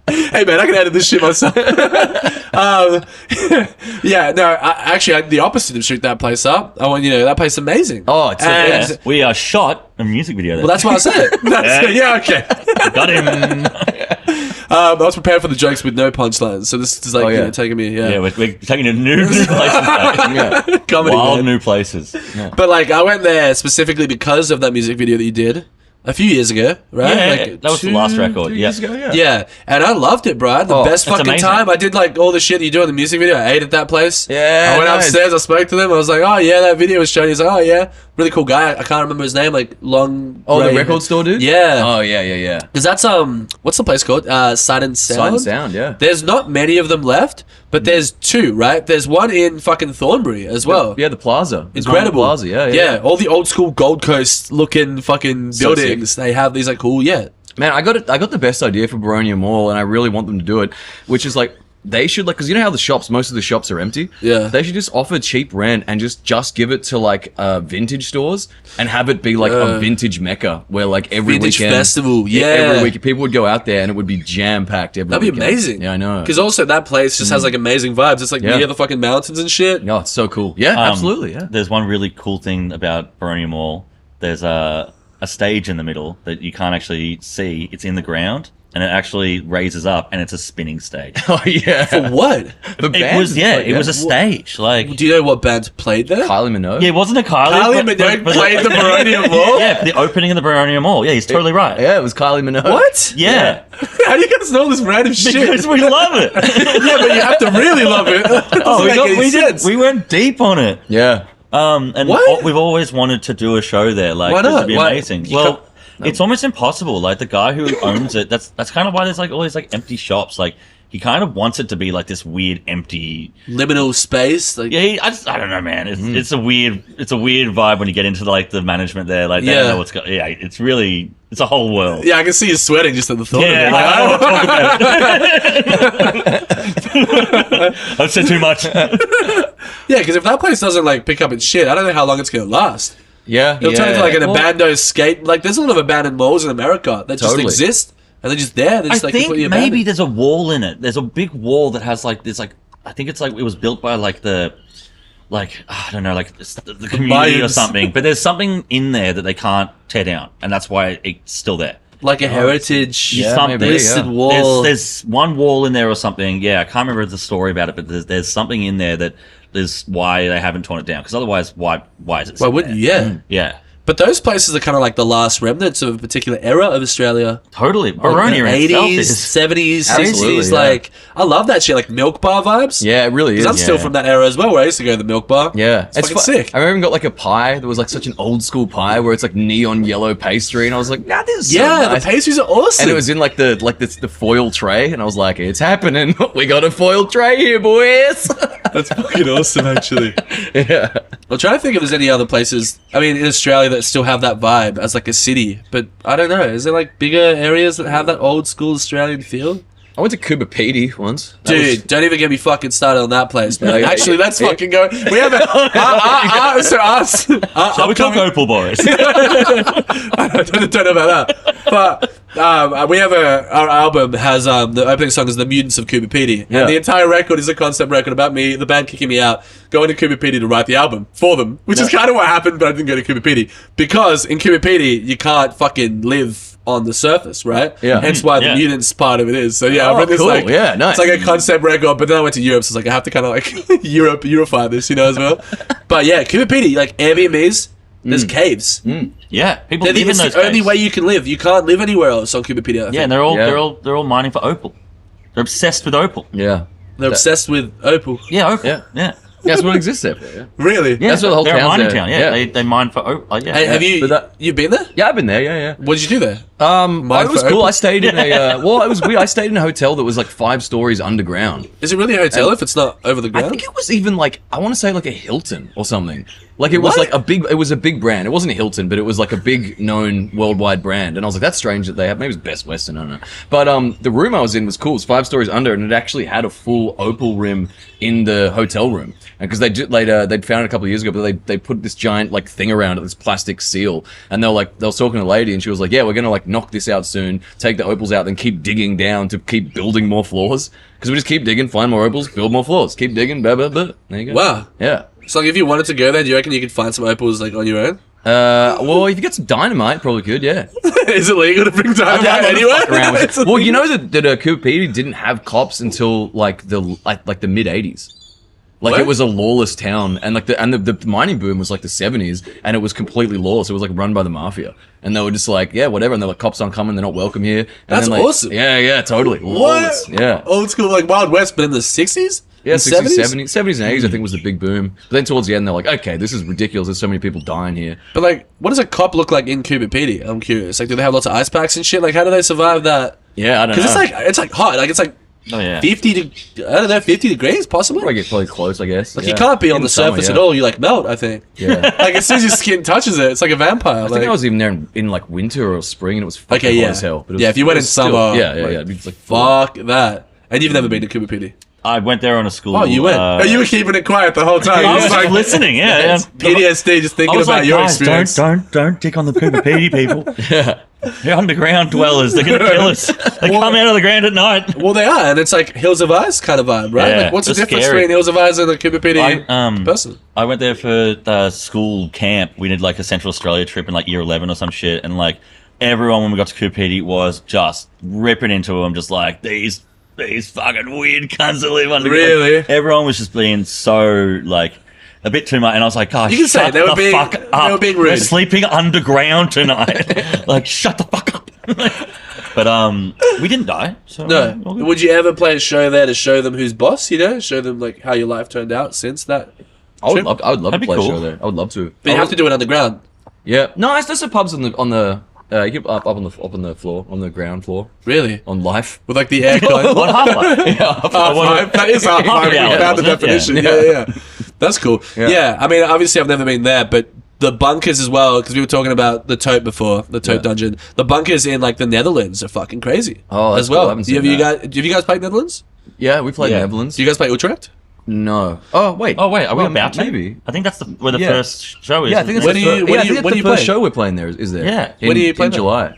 Hey man, I can edit this shit myself. Yeah, no, actually, I the opposite of shoot that place up. I want that place is amazing. Oh, it's And- We shot a music video there. Well, that's what I said. Yeah, okay. Got him. I was prepared for the jokes with no punchlines, so this is like Oh, yeah. taking me. Yeah, Yeah, we're taking it to new places. Mate. yeah. comedy. Wild man. new places. But like, I went there specifically because of that music video that you did a few years ago, right? Yeah, like, that was the last record. 2 Yeah. years ago, yeah. Yeah, and I loved it, bro. The Oh, best that's fucking amazing. time. I did like all the shit you do in the music video. I ate at that place. Yeah, I went nice. upstairs. I spoke to them. I was like, "Oh yeah, that video was shown." He's like, "Oh yeah, really cool guy." I can't remember his name. Like long. Oh, the gray- record store dude? Yeah. Oh, yeah. Because that's what's the place called? Sight and Sound. Sight and Sound, yeah. There's not many of them left, but there's 2, right? There's one in fucking Thornbury as well. Yeah, the Plaza. There's one at the Incredible. Plaza, yeah. all the old school Gold Coast looking fucking So buildings. They have these like cool, Man, I got the best idea for Baronia Mall, and I really want them to do it, which is like, they should, like, because you know how most of the shops are empty? Yeah. They should just offer cheap rent and just give it to, like, vintage stores and have it be, like, a vintage mecca where, like, every Vintage weekend... festival, yeah. Every week, people would go out there and it would be jam-packed every That'd be weekend. amazing. Yeah, I know. Because also that place just has like amazing vibes. It's like Yeah. near the fucking mountains and shit. Oh, it's so cool. Yeah, absolutely, yeah. There's one really cool thing about Baronia Mall. There's a stage in the middle that you can't actually see. It's in the ground. And it actually raises up, and it's a spinning stage. Oh, yeah. For what? The It band was, is yeah, like- it was a stage. Like, Do you know what bands played there? Kylie Minogue. yeah, it wasn't a Kylie. Kylie Minogue played the Baronia Mall? Yeah, the opening of the Baronia Mall. Yeah, he's totally right. Yeah, it was Kylie Minogue. What? Yeah. How do you guys know all this random shit? Because we love it. Yeah, but you have to really love it. Oh, Doesn't we went deep on it. Yeah. And What? we've always wanted to do a show there. Like, Why this not? would be Why- amazing. you Well, can't- it's almost impossible. Like, the guy who owns it, that's kind of why there's like all these like empty shops. Like, he kind of wants it to be like this weird empty. Liminal space. Like, Yeah, I don't know, man. It's a weird vibe when you get into like the management there. Like, they don't Yeah. know what's going. Yeah, it's a whole world. yeah, I can see you sweating just at the thought Yeah, of it. like, I don't want to talk about it. I've said too much. Yeah, because if that place doesn't like pick up its shit, I don't know how long it's gonna last. Yeah. It'll turn into like an Well, abandoned skate. Like, there's a lot of abandoned malls in America that just Totally. exist and they're just there. They're just I like think completely maybe abandoned. there's a wall in it. There's a big wall that has like this, like I think it's like it was built by like the, like I don't know, like the community or Mayans. something. But there's something in there that they can't tear down, and that's why it's still there. Like a heritage Yeah, something. maybe, listed yeah. wall. There's one wall in there or something. Yeah, I can't remember the story about it, but there's something in there that is why they haven't torn it down. Because otherwise, why is it? Why sitting wouldn't you? there? Yeah. Yeah, But those places are kind of like the last remnants of a particular era of Australia. totally. Baronia in itself 80s, is 70s, Absolutely, 60s. yeah. Like, I love that shit. Like milk bar vibes. Yeah, it really is. Because I'm still yeah. from that era as well, where I used to go to the milk bar. Yeah, It's fucking sick. I remember we got like a pie that was like such an old school pie where it's like neon yellow pastry, and I was like, "Nah, this is so Yeah, nice." the pastries are awesome. And it was in like the foil tray, and I was like, "It's happening! We got a foil tray here, boys!" That's fucking awesome, actually. yeah, I'm trying to think if there's any other places, I mean, in Australia that still have that vibe as like a city. But I don't know. Is there like bigger areas that have that old school Australian feel? I went to Kubapedi once. That Dude, was- don't even get me fucking started on that place, man. Yeah, yeah, Actually, let's yeah. fucking go. We have a... Shall we talk Opal Boys? I don't know about that. But we have our album has the opening song is The Mutants of Kubapedi. Yeah. And the entire record is a concept record about me, the band kicking me out, going to Kubapedi to write the album for them, which is kind of what happened, but I didn't go to Kubapedi. Because in Kubapedi, you can't fucking live on the surface, right? Yeah. Hence why Yeah. the mutants part of it is. So yeah, Oh, I've read this cool. like Yeah, nice. it's like a concept record, but then I went to Europe, so it's like I have to kind of like Europeify this, you know, as well. But yeah, Kubapedi, like Airbnbs, there's caves. Yeah, people They're live in it's those the only caves. way you can live. You can't live anywhere else on Kubapedi. I think. Yeah, and they're all Yeah. they're all mining for opal. They're obsessed with opal. yeah. They're obsessed with opal. Yeah, opal. Yeah. Yeah. That's what exists there for. Yeah. Really? Yeah, That's what the whole they're a town's mining there. town. Yeah, Yeah. They mine for. Yeah. Hey, have you But that- you been there? Yeah, I've been there. Yeah, What did you do there? yeah. Mine It was for cool. opal? I stayed in a. Well, it was weird. I stayed in a hotel that was like 5 stories underground. Is it really a hotel if it's not over the I ground? think it was even like I want to say like a Hilton or something. Like it was What? like a big. It was a big brand. It wasn't a Hilton, but it was like a big known worldwide brand. And I was like, that's strange that they have. Maybe it's Best Western. I don't know. But the room I was in was cool. It was 5 stories under, and it actually had a full opal rim in the hotel room. And because they'd found it a couple of years ago, but they put this giant like thing around it, this plastic seal. And they was talking to a lady, and she was like, yeah, we're gonna like knock this out soon, take the opals out, then keep digging down to keep building more floors. Because we just keep digging, find more opals, build more floors, keep digging, blah blah blah. There you go. Wow. Yeah. So like, if you wanted to go there, do you reckon you could find some opals like on your own? Well, if you get some dynamite, probably could, yeah. Is it legal to bring dynamite I don't anywhere? fuck around with It's it. Well, you illegal. know that Cooper Pedy didn't have cops until like the mid '80s. Like What? it was a lawless town, and like the mining boom was like the '70s, and it was completely lawless. It was like run by the mafia, and they were just like, yeah, whatever. And they're like, cops aren't coming, they're not welcome here. And That's then, like, awesome. Yeah, totally. Lawless. Yeah. Old school like Wild West, but in the 60s? Yeah, And 60s, 70s, and 80s, I think was the big boom. But then towards the end, they're like, okay, this is ridiculous. There's so many people dying here. But like, what does a cop look like in Cooper Pedy? I'm curious. Like, do they have lots of ice packs and shit? Like, how do they survive that? Yeah, I don't know. Because it's like hot. Like, it's like Oh yeah. 50 I don't know, 50 degrees possibly. Probably close, I guess. Like Yeah. you can't be on In the summer, surface yeah. at all. You like melt. I think. Yeah. Like as soon as your skin touches it, it's like a vampire. I think I was even there in like winter or spring, and it was fucking Okay, hot yeah. as hell. But it was, Yeah, if you went it in was still- summer, yeah, like, it'd be just like fuck that. And you've never been to Cooper Pedy? I went there on a school. Oh, you went. Oh, you were keeping it quiet the whole time. I You was just like listening. Yeah. PTSD, just I thinking was about like, your guys, experience. don't dig on the Cooper Pedy people. Yeah. They're underground dwellers. They're gonna kill us. They come out of the ground at night. Well, they are, and it's like Hills of Ice kind of vibe, right? Yeah, Like, what's the it's difference scary. between Hills of Ice and the Cooper Pedy I, person? I went there for the school camp. We did like a Central Australia trip in like year 11 or some shit, and like everyone when we got to Cooper Pedy was just ripping into them, just like these fucking weird cunts that live underground. Really? Everyone was just being so like a bit too much, and I was like, "Guys, You can say shut they were the being- fuck they up! were being rude." We're sleeping underground tonight. Like, shut the fuck up!" But we didn't die. So No. all good. Would you ever play a show there to show them who's boss, you know? Show them like how your life turned out since that? I would Trip? love to That'd be play a cool. show there. I would love to. But you I have would- to do it underground. Yeah. No, there's some pubs on the you get up on the floor, on the ground floor, Really? on life. With like the aircon. What half-life? Half life. That is half life. We Yeah, found the wasn't it? definition. Yeah. Yeah. That's cool. Yeah. Yeah. I mean, obviously, I've never been there, but the bunkers as well, because we were talking about the Tote before, the Tote Yeah. dungeon. The bunkers in like the Netherlands are fucking crazy. Oh, that's as well. cool. I haven't seen Have you that. guys? Have you guys played Netherlands? Yeah, we played Yeah. Netherlands. Do you guys play Utrecht? No. Oh wait. Oh wait, are we Well, about to? maybe? I think that's where the Yeah. first show is. Yeah, I think it's When the do you- fir- when yeah, I do you- think when it's do the you first play? show we're playing there. Is there? Yeah. When do you play in that? July?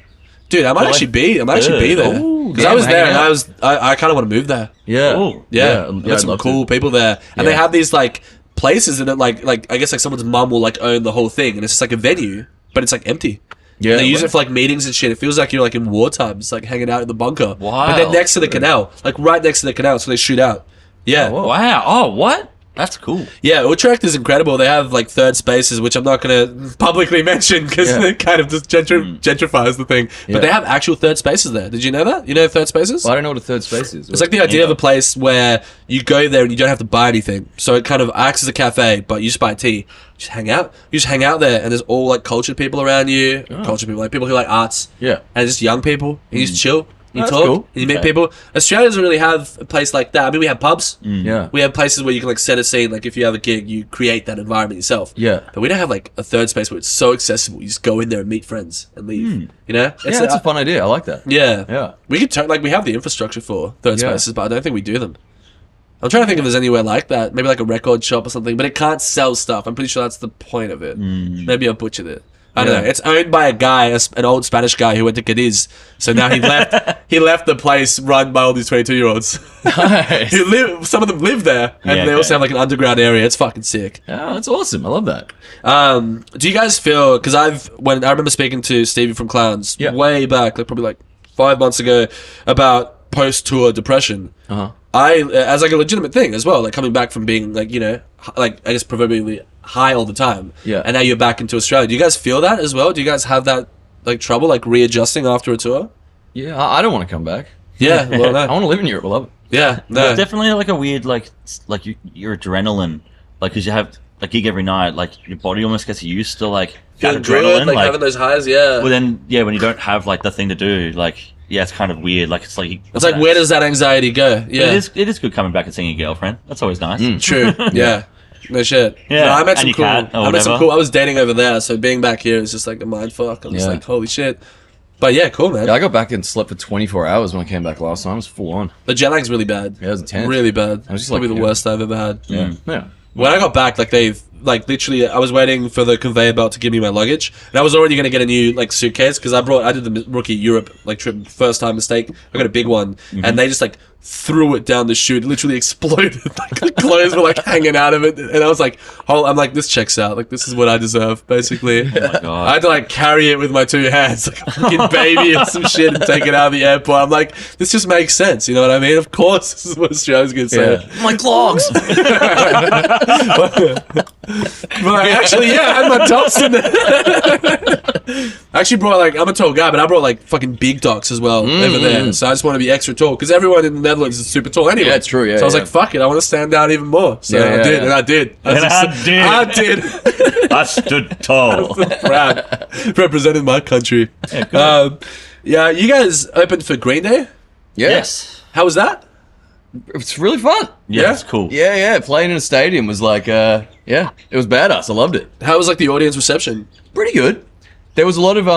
Dude, I might actually be there. Ooh, Because yeah, I was we're there, hanging and out. I kind of want to move there. Yeah. Ooh. Yeah, yeah, there's I'd some love cool to. people there, and they Yeah. have these like places that are like I guess like someone's mum will like own the whole thing, and it's just like a venue, but it's like empty. Yeah, And they use right. it for like meetings and shit. It feels like you're like in wartime, just like hanging out in the bunker. Wow. But they're next to the canal, like right next to the canal, so they shoot out. Yeah, Oh, wow. Wow. Oh, what? That's cool. yeah. Utrecht is incredible. They have like third spaces, which I'm not gonna publicly mention because Yeah. it kind of just gentrifies the thing. Yeah. But they have actual third spaces there. Did you know that? You know third spaces? Well, I don't know what a third space is. It's like the idea of a place where you go there and you don't have to buy anything. So it kind of acts as a cafe, but you just buy tea. Just hang out. You just hang out there, and there's all like cultured people around you. Cultured people, like people who like arts. Yeah. And just young people. And you just chill. You That's talk. cool. And you meet Okay. people. Australia doesn't really have a place like that. I mean, we have pubs. Yeah. We have places where you can like set a scene. Like if you have a gig, you create that environment yourself. Yeah. But we don't have like a third space where it's so accessible. You just go in there and meet friends and leave. You know? Yeah, that's a fun idea. I like that. Yeah. Yeah. We could like we have the infrastructure for third Yeah. spaces, but I don't think we do them. I'm trying to think if there's anywhere like that. Maybe like a record shop or something, but it can't sell stuff. I'm pretty sure that's the point of it. Maybe I butchered it. I don't Yeah. know. It's owned by a guy, an old Spanish guy who went to Cadiz. So now he left. He left the place run by all these 22-year-olds. Nice. who live. Some of them live there, and Yeah, they also okay. have like an underground area. It's fucking sick. Oh, that's awesome. I love that. Do you guys feel? Because when I remember speaking to Stevie from Clowns Yeah. way back, like probably like 5 months ago, about post-tour depression. Uh-huh. As like a legitimate thing as well, like coming back from being like like I guess proverbially high all the time. Yeah. And now you're back into Australia. Do you guys feel that as well? Do you guys have that like trouble like readjusting after a tour? Yeah, I don't want to come back. Yeah. Well, I no. want to live in Europe. I love it. Yeah. No. There's definitely like a weird your adrenaline like because you have a gig every night, like your body almost gets used to like that Feeling good, adrenaline, like having those highs, yeah. Well, then when you don't have like the thing to do, like it's kind of weird. Like it's like where does that anxiety go? Yeah, it is good coming back and seeing your girlfriend. That's always nice. True. Yeah. No shit. Yeah, No, I met and some your cool. cat or I met some whatever. cool. I was dating over there, so being back here is just like a mind fuck. I'm just Yeah. like, holy shit. But yeah, cool, man. Yeah, I got back and slept for 24 hours when I came back last time. It was full on. The jet lag's really bad. Yeah, it was intense. Really bad. I was just Probably like, the yeah. worst I've ever had. Yeah. Yeah. When I got back, like literally, I was waiting for the conveyor belt to give me my luggage, and I was already going to get a new like suitcase because I did the rookie Europe like trip, first time mistake. I got a big one, and they just like threw it down the chute, it literally exploded. Like the clothes were like hanging out of it, and I was like, I'm like, this checks out. Like this is what I deserve, basically. Oh my God. I had to like carry it with my two hands, like a fucking baby or some shit, and take it out of the airport. I'm like, this just makes sense. You know what I mean? Of course, this is what Australia's gonna say. Yeah. My clogs. But like, actually, yeah, I had my docs in there. I actually brought like, I'm a tall guy, but I brought like fucking big docs as well over there. So I just want to be extra tall because everyone in the Netherlands is super tall anyway. Yeah, it's true, yeah, So I was yeah. like, fuck it, I want to stand out even more. So Yeah, I yeah, did, yeah. and I did. I did. did. I stood tall. Proud, representing my country. Yeah, you guys opened for Green Day. Yeah. Yes. How was that? It's really fun. Yeah, it's cool. Yeah, yeah. Playing in a stadium was like, yeah, it was badass. I loved it. How was like the audience reception? Pretty good. There was a lot of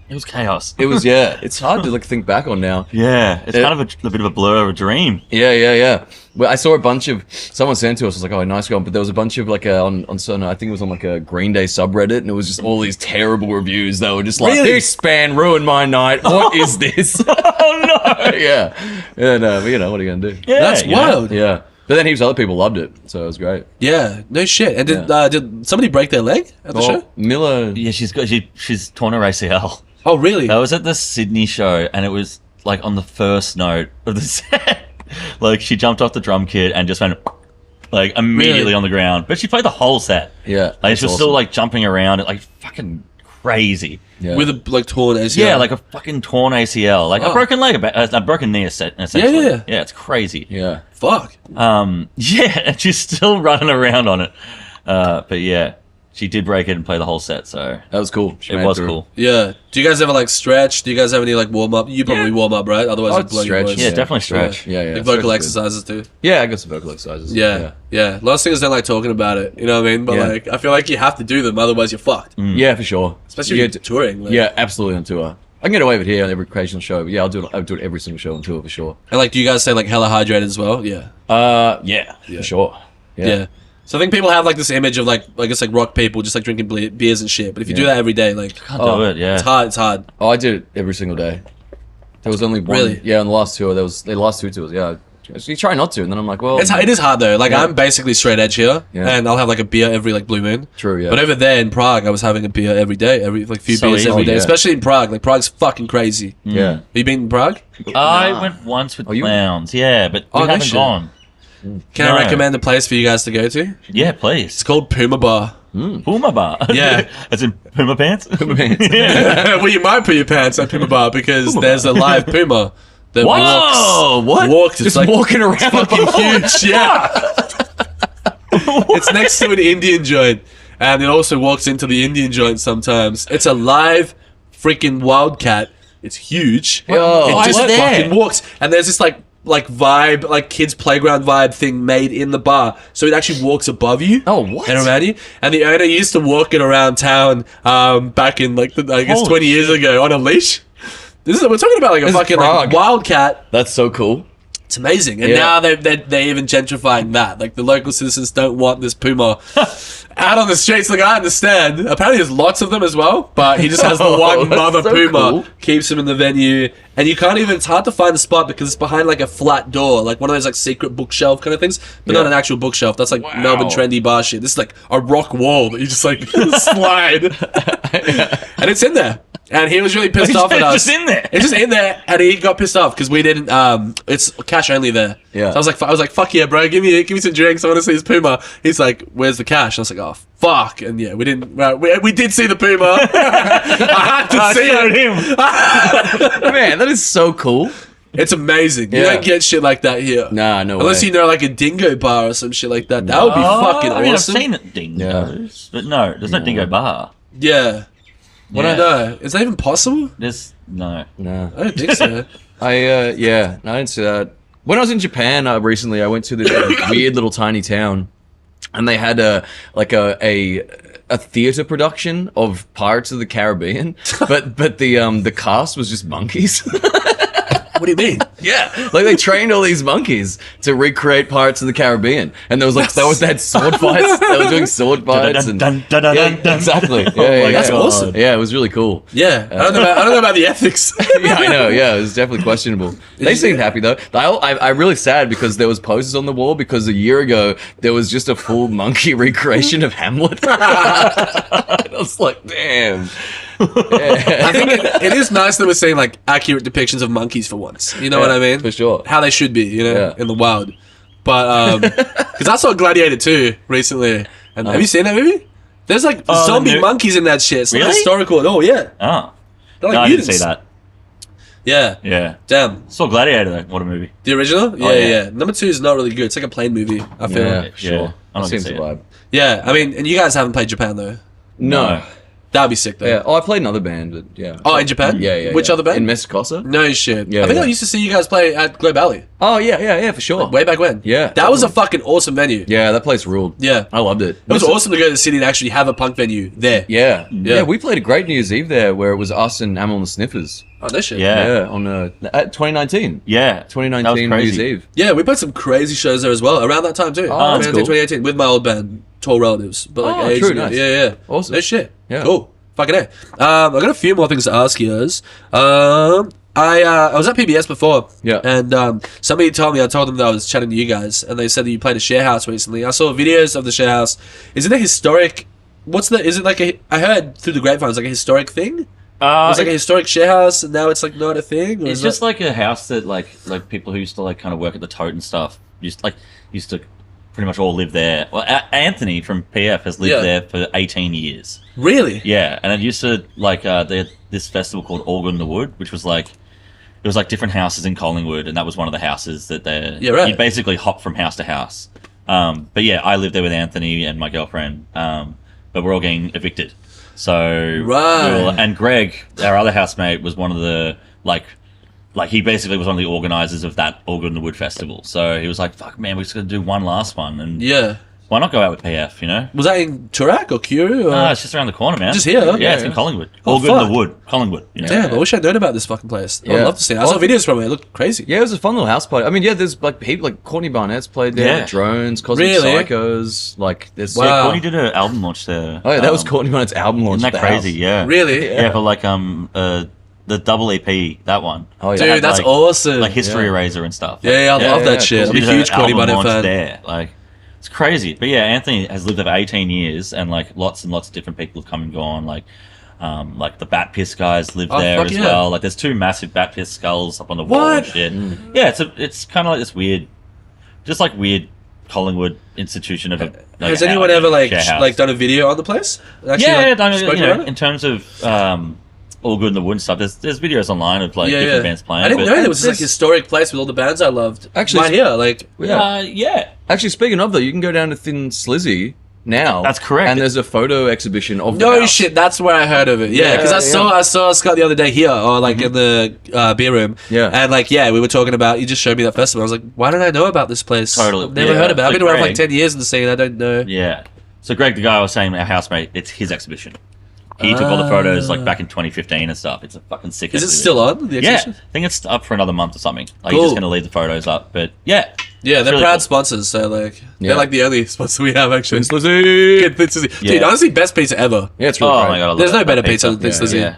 It was chaos. It was it's hard to like think back on now. Yeah, it's Yeah. kind of a bit of a blur of a dream. Yeah. Well, I saw a bunch of someone sent to us. I was like, "Oh, nice one," but there was a bunch of like on some. I think it was on like a Green Day subreddit, and it was just all these terrible reviews that were just like, Really? "This band ruined my night. What is this?" Oh no! Yeah, but you know what are you gonna do? Yeah, That's you know? wild. Yeah, but then heaps of other people loved it, so it was great. Yeah, no shit. And did somebody break their leg at the show? Miller. Yeah, she's torn her ACL. Oh, really? I was at the Sydney show, and it was like on the first note of the set. Like she jumped off the drum kit and just went like immediately Really? on the ground. But she played the whole set. Yeah, Like that's she was awesome. still like jumping around and like fucking crazy. Yeah. With a like torn ACL. Yeah, like a fucking torn ACL, like a Fuck. broken leg, a broken knee, essentially. Yeah. Yeah, it's crazy. yeah. Fuck. Yeah, and she's still running around on it. But yeah, she did break it and play the whole set, so That was cool. She it made was through. cool. Yeah. Do you guys ever like stretch? Do you guys have any like warm up? You probably warm up, right? Otherwise, Oh, you'd blow your stretch. voice. Yeah, definitely stretch. Yeah, yeah. Like vocal Stretch is good. exercises too. Yeah, I got some vocal exercises. Yeah. A lot of singers don't like talking about it. You know what I mean? But Yeah. like, I feel like you have to do them, otherwise you're fucked. Yeah, for sure. Especially yeah, if you're touring. Like, yeah, absolutely on tour. I can get away with it here on every occasional show, but yeah, I'll do it every single show on tour for sure. And like, do you guys say like hella hydrated as well? Yeah. Yeah, for sure. Yeah. So I think people have like this image of like, I guess like rock people just like drinking beers and shit. But if you do Yeah. that every day, like, Can't do it, yeah. it's hard. It's hard. Oh, I did it every single day. There was only one. Really? Yeah, on the last tour, the last two tours. Yeah, so you try not to, and then I'm like, well, It is hard though. Like Yeah. I'm basically straight edge here, Yeah. and I'll have like a beer every like blue moon. True, yeah. But over there in Prague, I was having a beer every day, every like few So beers every easy, day. yeah. Especially in Prague. Like Prague's fucking crazy. yeah. Have you been in Prague? I went once with you- clowns, yeah, but Oh, we no haven't shit. gone. Can No. I recommend a place for you guys to go to? Yeah, It's please. called Puma Bar. Puma bar. Yeah. As in Puma pants? Well, you might put your pants at Puma Bar because there's a live puma that Whoa, what? walks. It's Just like walking around. fucking huge. Yeah. It's next to an Indian joint, and it also walks into the Indian joint sometimes. It's a live freaking wildcat. It's huge. Yo, it just what? fucking walks, and there's this like vibe, like kids playground vibe thing made in the bar, so it actually walks above you. Oh, what? And around you, and the owner used to walk it around town, back in like I guess Holy 20 years ago on a leash. We're talking about like a This is fucking like Prague. wildcat. That's so cool. It's amazing, and Yeah. now they're even gentrifying that. Like the local citizens don't want this puma out on the streets. Like I understand. Apparently, there's lots of them as well, but he just has the Oh, one that's mother so puma, cool. keeps him in the venue, and you can't even. It's hard to find the spot because it's behind like a flat door, like one of those like secret bookshelf kind of things, but not Yeah. an actual bookshelf. That's like Wow. Melbourne trendy bar shit. This is like a rock wall that you just like slide, and it's in there. And he was really pissed off at us. It's just in there. It's just in there, and he got pissed off because we didn't. It's cash only there. Yeah. So I was like, fuck yeah, bro, give me some drinks. I want to see his puma. He's like, where's the cash? And I was like, oh fuck. And yeah, we didn't. We did see the puma. I had to see showed it. him. Man, that is so cool. It's amazing. You Yeah. don't get shit like that here. Nah, no Unless way. you know like a dingo bar or some shit like that. That would be fucking I mean, awesome. I've seen it dingoes, but no, there's no dingo bar. Yeah. What No. Is that even possible? There's no. Nah. I don't think so. Yeah, no, I didn't see that. When I was in Japan recently, I went to this weird little tiny town, and they had a theater production of Pirates of the Caribbean, but the cast was just monkeys. What do you mean? Yeah, like they trained all these monkeys to recreate Pirates of the Caribbean, and there was like they had sword fights. They were doing sword fights, and yeah, exactly. Yeah, That's awesome. Yeah, it was really cool. Yeah. I don't know about the ethics. Yeah, I know. Yeah, it was definitely questionable. They seemed happy though. I'm really sad because there was posters on the wall because a year ago there was just a full monkey recreation of Hamlet. I was like, damn. I think it is nice that we're seeing like accurate depictions of monkeys for once. You know what I mean? For sure. How they should be, you know, Yeah. in the wild. But because I saw Gladiator 2 recently, and have you seen that movie? There's like Oh, zombie the new- monkeys in that shit. It's not Really? historical at all. Yeah, Oh, they're like no, I didn't mutants. see that. Yeah, Yeah, damn. saw Gladiator though. What a movie. The original? Yeah, yeah. yeah. Number 2 is not really good. It's like a plain movie. I feel. Yeah, Yeah. sure. Yeah, I'm That not seems gonna the see it. vibe. I mean, and you guys haven't played Japan though. No. That'd be sick though. Yeah. Oh, I played another band, but yeah. Oh, in Japan? Yeah, yeah. Which yeah. other band? In Mexicosa? No shit. Yeah, I think yeah. I used to see you guys play at Globe Alley Oh, yeah, for sure. way back when. Yeah, that was a fucking awesome venue. Yeah, that place ruled. Yeah. I loved it. It was awesome to go to the city and actually have a punk venue there. Yeah. Yeah. Yeah, we played a great New Year's Eve there where it was us and Amel and the Sniffers. Oh, no shit. Yeah. Yeah, on at 2019. Yeah, 2019 that was New Year's crazy. Eve. Yeah, we played some crazy shows there as well around that time too. Oh, that's Around cool. 2018 with my old band, Tall Relatives. But like Oh, ages true, ago. nice. Yeah, yeah. Awesome. No shit. Yeah. Cool. Fucking A. I got a few more things to ask you guys. I was at PBS before. Yeah. And somebody told me, I told them that I was chatting to you guys, and they said that you played a share house recently. I saw videos of the share house. Is it a historic? Is it like I heard through the grapevine, it's like a historic thing? It's like a historic share house, and now it's like not a thing. Or It's is just that- like a house that like people who used to like kind of work at the tote and stuff used to pretty much all live there. Well, Anthony from PF has lived Yeah. there for 18 years. really. Yeah, and it used to like they had this festival called Organ in the Wood, which was like it was like different houses in Collingwood, and that was one of the houses that they Yeah, right. you'd basically hop from house to house. But yeah, I lived there with Anthony and my girlfriend, but we're all getting evicted. So Right. and Greg, our other housemate, was one of the like he basically was one of the organisers of that Organ in the Wood festival. So he was like, "Fuck, man, we're just gonna do one last one, and Yeah. why not go out with PF? You know." Was that in Turak or Kuru? Or? No, it's just around the corner, man. Just here? Yeah, it's in Yeah. Collingwood. Oh, All good in fuck. the wood. Collingwood. You know? Damn, I wish I'd known about this fucking place. I'd Yeah. love to see it. I saw Well- videos from it. It looked crazy. Yeah, it was a fun little house party. I mean, yeah, there's like people like Courtney Barnett's played there, Yeah. Drones, Cosmic Really? Psychos, like there's Wow. Yeah, Courtney did an album launch there. Oh yeah, that was Courtney Barnett's album launch. Isn't that at the crazy? house. Yeah. Really? Yeah, but like the double EP, that one. Oh yeah. Dude, had, that's like- awesome. Like History Yeah. Eraser and stuff. yeah, I love yeah, that shit. cool. I'm a Did huge an Courtney album Barnett launch fan. there. Like, it's crazy. But yeah, Anthony has lived there for 18 years, and like lots and lots of different people have come and gone. Like the Bat Piss guys live Oh, there fuck as yeah. well. Like there's two massive Bat Piss skulls up on the wall and What? shit. Yeah, it's kind of like this weird, just like weird Collingwood institution of a. Like, Has anyone ever share house. like done a video on the place? Actually, Yeah, like, done, spoken you know, about it? in terms of all good in the wood and stuff. There's videos online of like Yeah, different yeah. bands playing. I didn't but- know there was this like historic place with all the bands I loved. Actually, right here, like Yeah. Yeah. Actually, speaking of though, you can go down to Thin Slizzy now. That's correct. And there's a photo exhibition of the no house. shit. That's where I heard of it. Yeah, Yeah, because I saw Scott the other day here, or like in the beer room. Yeah. and like we were talking about. You just showed me that festival. I was like, why did I know about this place? Totally. I've never Yeah. heard about it. I've So been around for like Greg- 10 years in the scene. I don't know. Yeah. So Greg, the guy I was saying, our housemate, it's his exhibition. He took all the photos like back in 2015 and stuff. It's a fucking sick. Is it exhibition. still on the Yeah, exhibition? I think it's up for another month or something. Like Cool. he's just gonna leave the photos up, but yeah, Yeah, It's they're really proud cool. sponsors. So like, Yeah. they're like the only sponsor we have actually. Thin Slizzy. Good, Thin Slizzy. Dude, Yeah. honestly, best pizza ever. Yeah, it's really Oh great. my god, I love There's that- no better that pizza than Thin Slizzy. Yeah,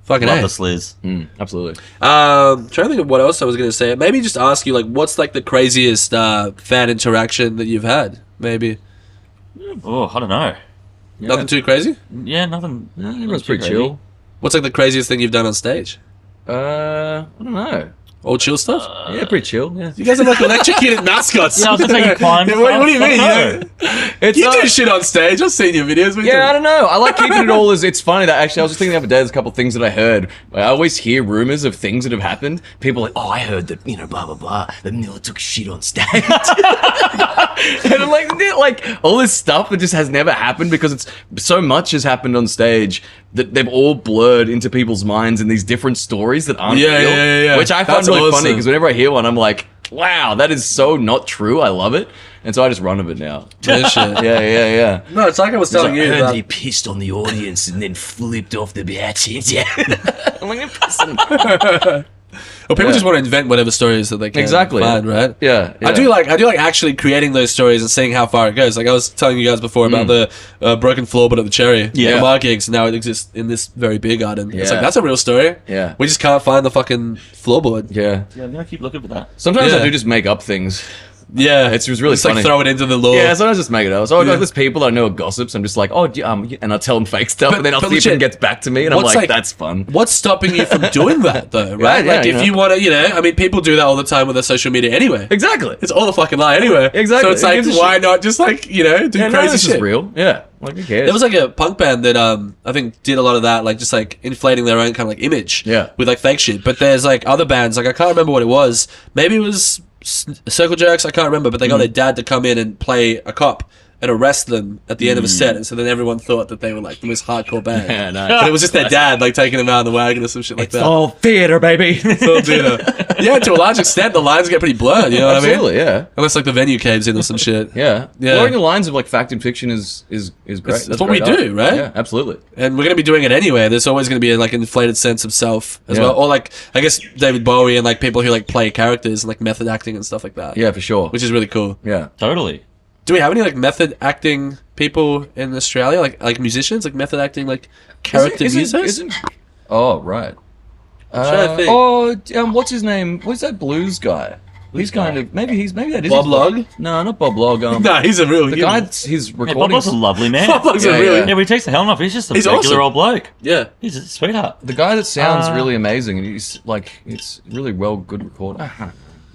Fucking love A. the sliz. Absolutely. Trying to think of what else I was going to say. Maybe just ask you, like, what's like the craziest fan interaction that you've had? Maybe Oh, I don't know. nothing too crazy. Yeah, nothing. Everyone's too pretty crazy. chill. What's like the craziest thing you've done on stage? I don't know. All chill stuff. Yeah, pretty chill. Yeah. You guys are like electrocuted mascots. Yeah, I was gonna say you climb. What do you mean? It's You do shit on stage. I've seen your videos. What are you Yeah, I doing? don't know. I like keeping it all as it's funny that actually I was just thinking the other day. There's a couple of things that I heard. I always hear rumors of things that have happened. People are like, oh, I heard that blah blah blah. That Miller took shit on stage, and I'm like all this stuff that just has never happened because it's so much has happened on stage that they've all blurred into people's minds in these different stories that aren't Yeah, real. yeah. Which I find That's really funny awesome. because whenever I hear one, I'm like, wow, that is so not true. I love it, and so I just run with it now. Yeah, shit. Yeah. No, it's like I was telling you. about- he pissed on the audience and then flipped off the batches. Yeah. I'm like, pissing. Well, people Yeah. just want to invent whatever stories that they can Exactly. find, right? Yeah, I do like actually creating those stories and seeing how far it goes. Like I was telling you guys before about the broken floorboard at the Cherry. Yeah. From our gigs, now it exists in this very big garden. It's Yeah. like that's a real story. Yeah. We just can't find the fucking floorboard. Yeah. Yeah, I'm gonna keep looking for that. Sometimes Yeah. I do just make up things. Yeah, It's just really just funny. like throw it into the law. Yeah, sometimes I just make it up. So Yeah. like, there's people that I know are gossips. I'm just like, oh, and I'll tell them fake stuff, But- and then I'll but see if legit, it gets back to me, and I'm what's like, like- that's fun. What's stopping you from doing that though, right? Yeah, like you if know. you want to, I mean, people do that all the time with their social media anyway. Exactly. It's all a fucking lie anyway. Exactly. So it's Who like, gives a why shit? not just like do Yeah, no, crazy this shit? is real. Yeah. Like, who cares? There was like a punk band that I think did a lot of that, like just like inflating their own kind of like image, Yeah. with like fake shit. But there's like other bands, like I can't remember what it was. Maybe it was Circle Jerks. I can't remember, but they got their dad to come in and play a cop and arrest them at the end of a set, and so then everyone thought that they were like the most hardcore band. Yeah, no. But it was just their dad like taking them out in the wagon or some shit like that. all theater, baby. So, yeah, to a large extent, the lines get pretty blurred. You know what I mean? Absolutely, yeah. Unless like the venue caves in or some shit. Yeah. Yeah. Blurring the lines of like fact and fiction is great. That's what we great do, art. right? Yeah, absolutely. And we're going to be doing it anyway. There's always going to be like an inflated sense of self as Yeah. well. Or like, I guess David Bowie and like people who like play characters and like method acting and stuff like that. Yeah, for sure. Which is really cool. Yeah. Totally. Do we have any like method acting people in Australia? Like musicians? Like method acting, like character musicians? Oh, right. trying to think. What's his name? What's that blues guy? He's kind of maybe that is Bob his- Log? No, not Bob Log. Nah, he's a real the human. guy that's his Yeah, Bob recordings. Log's a lovely man. Bob Log's a Yeah, really... yeah. Yeah, when he takes the helmet off, he's just a He's regular awesome. old bloke. Yeah. He's a sweetheart. The guy that sounds Uh, really amazing, and he's like, it's really well good record. No,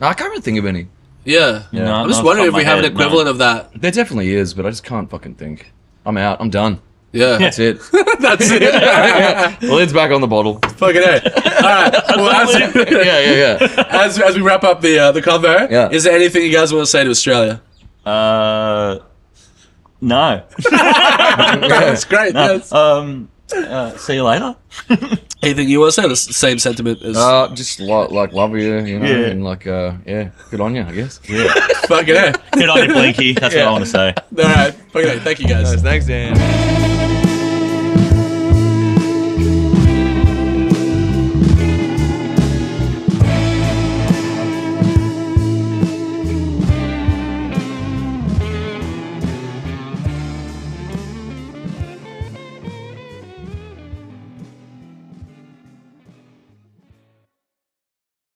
I can't really think of any. Yeah. No, I'm just no, wondering off if we my have an head, no. equivalent of that. There definitely is, but I just can't fucking think. I'm out. I'm done. Yeah. That's it. That's it. The lid's back on the bottle. Fucking A. Alright. Well, Yeah. as we wrap up the convo, Yeah. is there anything you guys want to say to Australia? No. That's great. Yes. See you later. Anything you want to say? The same sentiment as Just like love you, you know, Yeah. and like yeah, good on you, I guess. Yeah. fucking A. Good on you, Blinky. That's what I want to say. Alright. Fucking A. Thank you guys. Thanks, Dan.